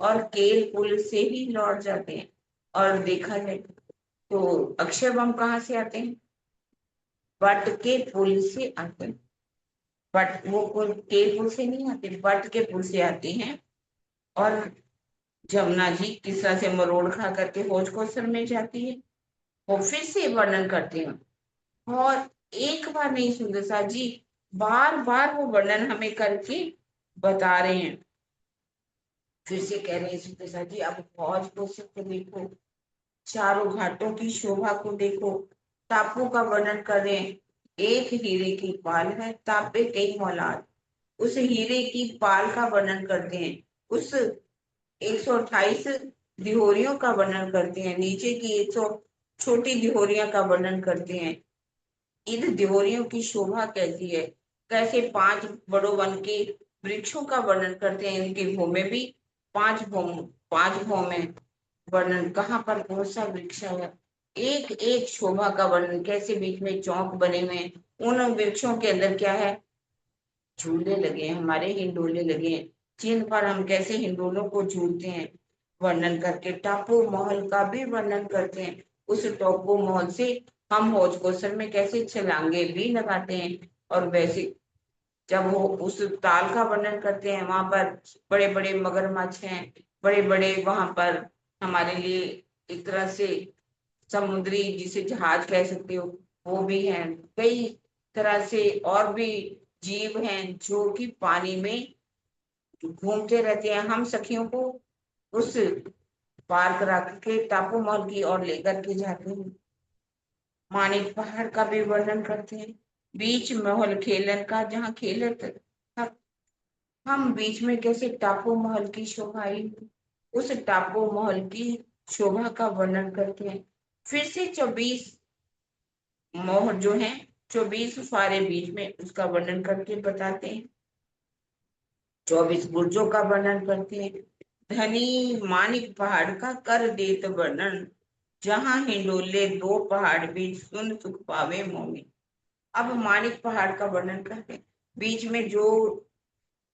और केल पुल से ही लौट जाते हैं। और देखा जाए तो अक्षरवम कहाँ से आते हैं? बट के पुल से आते हैं। बट वो पुल केल पुल से नहीं आते, बट के पुल से आते हैं। और जमुना जी किस तरह से मरोड़ खा करके हौज कौसर में जाती है, वो फिर से वर्णन करते हैं। और एक बार नहीं सुंदरसा जी, बार बार वो वर्णन हमें करके बता रहे हैं। फिर से कह रहे हैं सुंदरसा जी, अब हौज कौसर को देखो, चारों घाटों की शोभा को देखो, टापू का वर्णन कर रहे हैं। एक हीरे की पाल है, तापे कई मौलाद। उस हीरे की पाल का वर्णन करते हैं। उस 128 दिहोरियों का वर्णन करते हैं। नीचे की 100 छोटी दिहोरियों का वर्णन करते हैं। इन दिहोरियों की शोभा कैसी है, कैसे 5 बड़ों वन के वृक्षों का वर्णन करते हैं। इनकी भूमि भी 5 भूमि वर्णन, कहाँ पर कौन सा वृक्ष है, एक एक शोभा का वर्णन, कैसे बीच में चौक बने हुए हैं। उन वृक्षों के अंदर क्या है, झूले लगे हैं, हमारे हिंडोले लगे हैं, जिन पर हम कैसे हिंडोलों को झूलते हैं, वर्णन करके टापू महल का भी वर्णन करते हैं। उस टापू महल से हम हौज कौसर में कैसे छलांगे भी लगाते हैं। और वैसे जब वो उस ताल का वर्णन करते हैं, वहां पर बड़े बड़े मगरमच्छ हैं, बड़े बड़े वहां पर हमारे लिए एक तरह से समुद्री जिसे जहाज कह सकते हो वो भी हैं। कई तरह से और भी जीव हैं जो कि पानी में घूमते रहते हैं। हम सखियों को उस पार करा के टापू महल की ओर लेकर के जाते हैं। मानिक पहाड़ का भी वर्णन करते हैं। बीच महल खेलन का, जहाँ खेलत हम बीच में कैसे टापू महल की शोभा आई, उस टापू महल की शोभा का वर्णन करते हैं। फिर से 24 मोहर जो है, 24 फारे बीच में उसका वर्णन करके बताते हैं। 24 बुर्जों का वर्णन करते हैं। धनी मानिक पहाड़ का कर देत वर्णन, जहां हिंडोले 2 पहाड़ बीच सुन सुख पावे मोमी। अब मानिक पहाड़ का वर्णन करते हैं। बीच में जो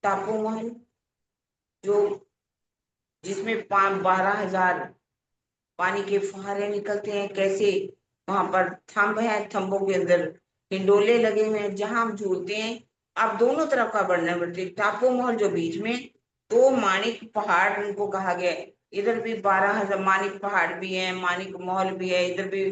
टापू महल, जो जिसमें 12,000 पानी के फुहारे निकलते हैं, कैसे वहां पर थंब है, थंबों के अंदर हिंडोले लगे हुए हैं जहां हम झूलते हैं। अब दोनों तरफ का वर्णन करते हैं। टापू महल जो बीच में, 2 मानिक पहाड़ उनको कहा गया है। इधर भी 12,000 मानिक पहाड़ भी है, मानिक महल भी है, इधर भी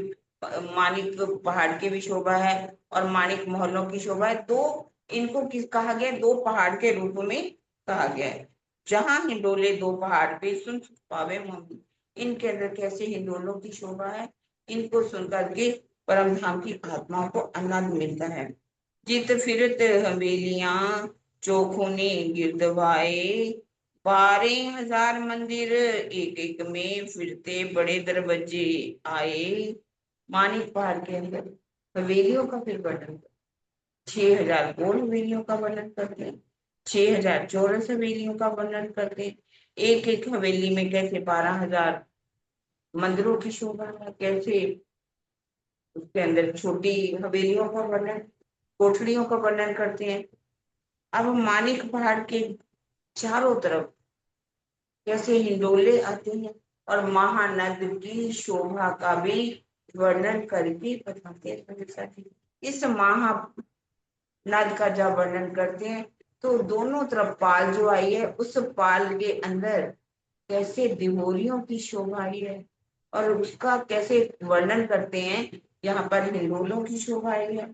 मानिक पहाड़ की भी शोभा है और मानिक महलों की शोभा है। दो इनको किस कहा गया, 2 पहाड़ के रूप में कहा गया है। जहां हिंडोले 2 पहाड़ पे सुन पावे मोमी, इनके अंदर कैसे हिंडोलों की शोभा है, इनको सुनकर के परम धाम की आत्माओं को आनंद मिलता है। जित फिरत हवेलियां चौखुने गिरदवाए, 12,000 मंदिर एक एक में फिरते बड़े दरवाजे आए। मानिक पहाड़ के अंदर हवेलियों का फिर वर्णन, 6,000 गोल हवेलियों का वर्णन करते हैं, 6,000 चौरस हवेलियों का वर्णन करते हैं। एक एक हवेली में कैसे 12,000 मंदिरों की शोभा है, कैसे उसके अंदर छोटी हवेलियों का वर्णन, कोठड़ियों का वर्णन करते हैं। अब मानिक पहाड़ के चारों तरफ कैसे हिंडोले आते हैं और महानद की शोभा का भी वर्णन करके बताते हैं। इस महानद का जब वर्णन करते हैं तो दोनों तरफ पाल जो आई है, उस पाल के अंदर कैसे दिहोरियों की शोभा आई है और उसका कैसे वर्णन करते हैं। यहाँ पर हिंडोलों की शोभा आई है,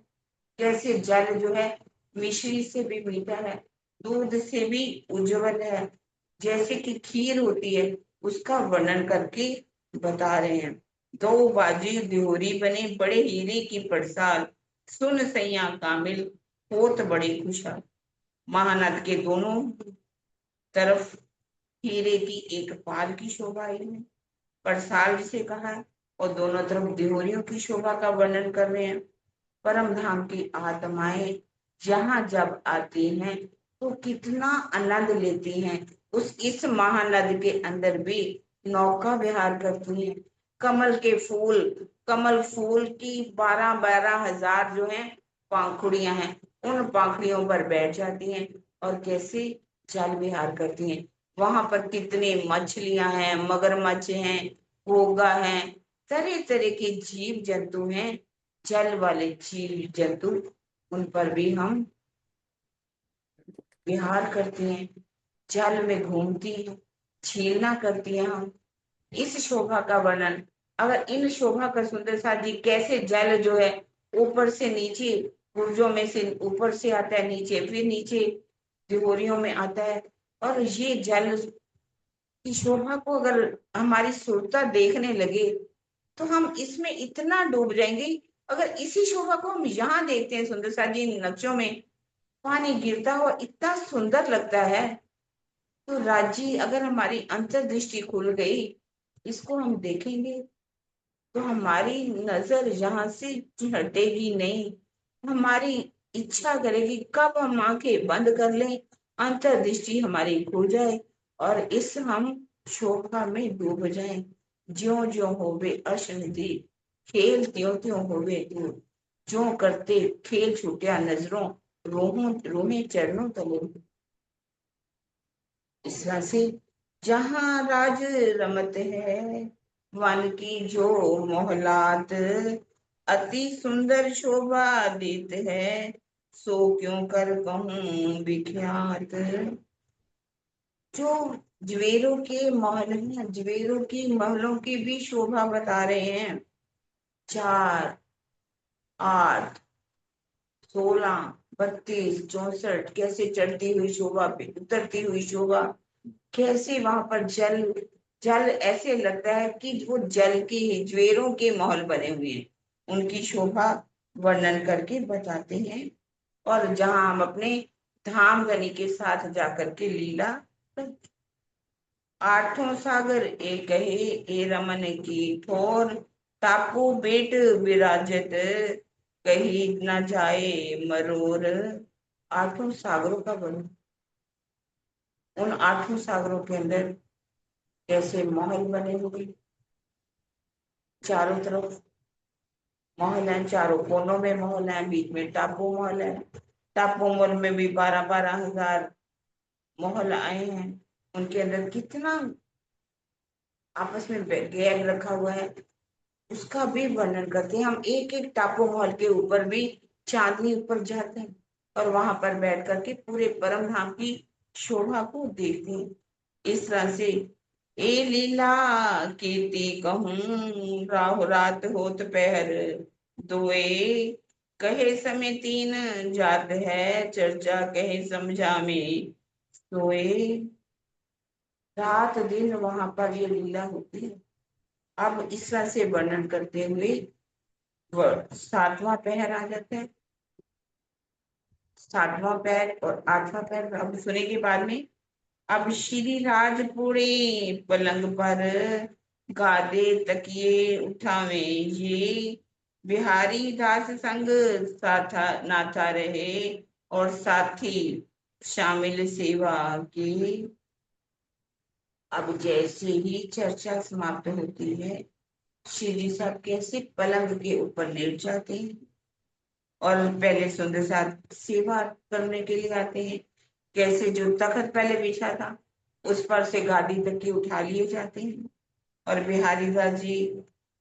कैसे जल जो है मिश्री से भी मीठा है, दूध से भी उज्जवल है, जैसे कि खीर होती है, उसका वर्णन करके बता रहे हैं। 2 बाजी दिहोरी बने बड़े हीरे की पड़साल, सुन सैया कामिल होत बड़े खुशहाल। महानद के दोनों तरफ हीरे की एक पाल की शोभा आई है, परसाल जिसे कहा है, और दोनों तरफ दिहोरियों की शोभा का वर्णन कर रहे हैं। परम धाम की आत्माएं जहां जब आती हैं तो कितना आनंद लेती हैं। उस इस महानद के अंदर भी नौका विहार करती हैं। कमल फूल की 12,000 जो है पाखुड़ियां हैं, उन पाखुड़ियों पर बैठ जाती हैं और कैसे जल विहार करती हैं। वहां पर कितने मछलियां हैं, मगरमच्छ हैं, घोंगा हैं, तरह तरह के जीव जंतु हैं, जल वाले जीव जंतु, उन पर भी हम विहार करती हैं, जल में घूमती हैं, छीलना करती हैं हम। इस शोभा का वर्णन, अगर इन शोभा का सुंदर साथ जी कैसे जल जो है ऊपर से नीचे, बुर्जों में से ऊपर से आता है नीचे, फिर नीचे दिहोरियों में आता है, और ये जल की शोभा को अगर हमारी सुरता देखने लगे तो हम इसमें इतना डूब जाएंगे। अगर इसी शोभा को हम यहाँ देखते हैं सुंदर सा जी नक्शों में, पानी गिरता हुआ इतना सुंदर लगता है, तो राजी अगर हमारी अंतर्दृष्टि खुल गई, इसको हम देखेंगे तो हमारी नजर यहाँ से हटेगी नहीं। हमारी इच्छा करेगी कब हम आंखें बंद कर लें, अंतर्दृष्टि हमारी खुल जाए और इस हम शोभा में डूब जाएं। ज्यो ज्यो होवे अशनिधि, खेल त्यों त्यों होवे दूर, जो करते खेल छूटिया नजरों, रोहों रोहे चरणों तले। इस तरह से जहाँ राज रमत है, वन की जो मोहलात, अति सुंदर शोभा देत है, सो क्यों कर कहूँ विख्यात। जो ज्वेरों के महल हैं, ज्वेरों की महलों की भी शोभा बता रहे हैं। 4, 8, 16, 32, 64, कैसे चढ़ती हुई शोभा पे उतरती हुई शोभा, कैसे वहां पर जल, जल ऐसे लगता है कि वो जल के ज्वेरों के महल बने हुए हैं, उनकी शोभा वर्णन करके बताते हैं। और जहां हम अपने धाम धनी के साथ जाकर के लीला करते। आठों सागर एक है, ए रमन की ठोर, टापू बेट विराजत, कहीं न जाए मरोर। आठों सागरों का वर्णन, उन आठों सागरों के अंदर कैसे महल बने हुए, चारों तरफ महल है, चारों कोनों में महल है, बीच में टापू महल है। टापू महल में भी 12-12 हजार महल आए हैं। उनके अंदर कितना आपस में गैप रखा हुआ है, उसका भी वर्णन करते हैं। हम एक एक टापू महल के ऊपर भी चांदनी ऊपर जाते हैं और वहां पर बैठ करके पूरे परम धाम की शोभा को देखते हैं। इस तरह से ए लीला कीर्ति कहूँ, राहु रात होत पहर दोए, कहे समय 3 जात है, चर्चा कहे समझा में सोए। रात दिन वहां पर ये लीला होती है। अब इस तरह से वर्णन करते हुए 7वां पहर आ जाता है। 7वां पहर और 8वां पहर अब सुने के बाद में, अब श्री राजपुरे पलंग पर, गादे तकिए उठावे ये, बिहारी दास संग साथा नाथा रहे, और साथी शामिल सेवा के। अब जैसे ही चर्चा समाप्त होती है, श्री जी साहब कैसे पलंग के ऊपर लेट जाते हैं और पहले सुंदर साथ सेवा करने के लिए आते हैं। कैसे जो तखत पहले बिछा था उस पर से गादी तक की उठा लिए जाते हैं और बिहारी दास जी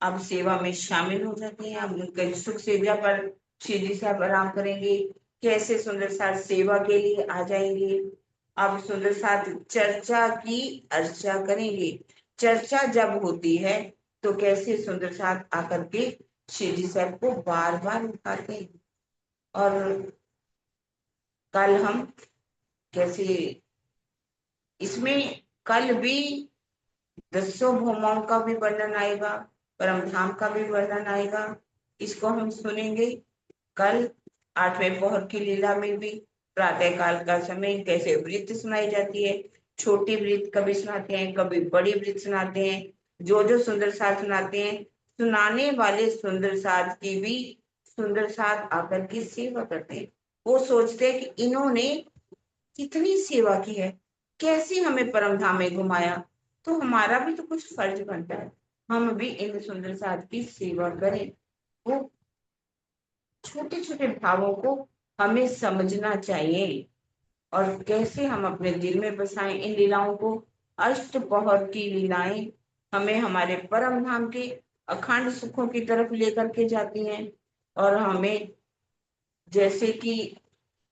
अब सेवा में शामिल हो जाते हैं। अब उनके सुख सेवा पर श्री जी साहब आराम करेंगे, कैसे सुंदर साथ सेवा के लिए आ जाएंगे। अब सुंदर साथ चर्चा की अर्चा करेंगे। चर्चा जब होती है तो कैसे सुंदर साथ आकर के श्री जी साहब को बार बार उठाते हैं। और कल हम कैसे इसमें कल भी 10 भूमाओं का भी वर्णन आएगा, परम धाम का भी वर्णन आएगा। इसको हम सुनेंगे कल 8वें पहर की लीला में भी। प्रातः काल का समय कैसे वृत्त सुनाई जाती है, छोटी वृत्त कभी सुनाते हैं, कभी बड़ी वृत्त सुनाते हैं। जो जो सुंदर साथ सुनाते हैं, सुनाने वाले सुंदर साथ की भी सुंदर साथ आकर की सेवा करते हैं। वो सोचते हैं कि इन्होंने कितनी सेवा की है, कैसे हमें परम धाम में घुमाया, तो हमारा भी तो कुछ फर्ज बनता है, हम भी इन सुंदर साथ की सेवा करें। वो छोटे छोटे भावों को हमें समझना चाहिए और कैसे हम अपने दिल में बसाएं इन लीलाओं को। अष्टपहर की लीलाएं हमें हमारे परम धाम के अखंड सुखों की तरफ लेकर के जाती हैं। और हमें जैसे कि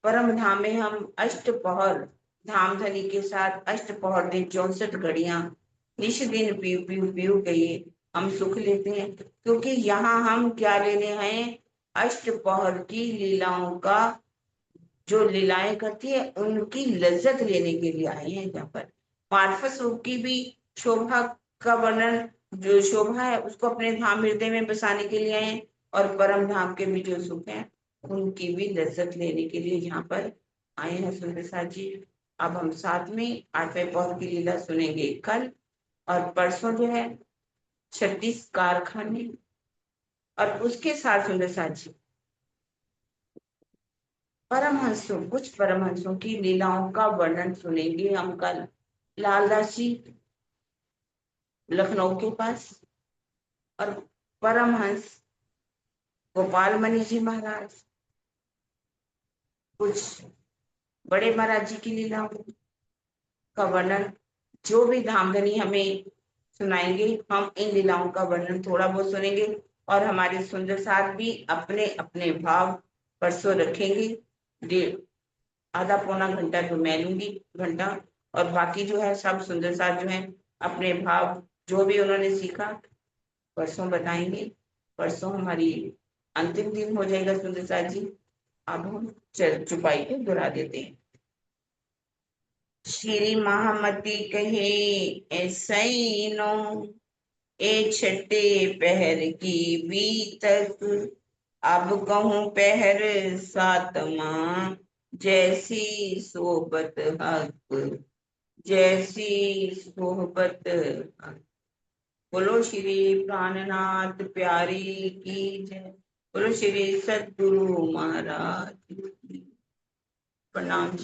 परम धाम में हम अष्टपहर धाम धनी के साथ अष्टपहर दिन 64 घड़ियां निश दिन पीऊ पीऊ पीऊ कहिए हम सुख लेते हैं, क्योंकि यहाँ हम क्या लेने हैं, अष्टपहर की लीलाओं का, जो लीलाएं करती है उनकी लज्जत लेने के लिए आए हैं यहाँ पर। मार्फत रूप की भी शोभा का वर्णन, जो शोभा है उसको अपने धाम हृदय में बसाने के लिए आए हैं, और परम धाम के भी जो सुख है उनकी भी लज्जत लेने के लिए यहाँ पर आए हैं सुंदर साथ जी। अब हम साथ में 8वें पहर की लीला सुनेंगे कल, और परसों जो है 36 कारखाने, और उसके साथ सुंदर साथ जी परमहंसों, कुछ परमहंसों की लीलाओं का वर्णन सुनेंगे हम कल। लालदास जी लखनऊ के पास, और परमहंस गोपाल मणि जी महाराज, कुछ बड़े महाराज जी की लीलाओं का वर्णन, जो भी धामधनी हमें सुनाएंगे हम इन लीलाओं का वर्णन थोड़ा बहुत सुनेंगे। और हमारे सुंदर साथ भी अपने अपने भाव परसों रखेंगे। डेढ़ आधा पौना घंटा तो मैं लूंगी, घंटा, और बाकी जो है सब सुंदर साथ जो है अपने भाव जो भी उन्होंने सीखा परसों बताएंगे। परसों हमारी अंतिम दिन हो जाएगा सुंदर साथ जी। अब हम चुपाई को दोहरा देते हैं। श्री महामती कहे ऐसई नो, ए छठे पहर की बीतक, अब कहूँ पहर सातवा, जैसी सोबत हक, जैसी सोहबत हक। बोलो श्री प्राणनाथ प्यारी की जय। बोलो श्री सद्गुरु महाराज की। प्रणाम जी।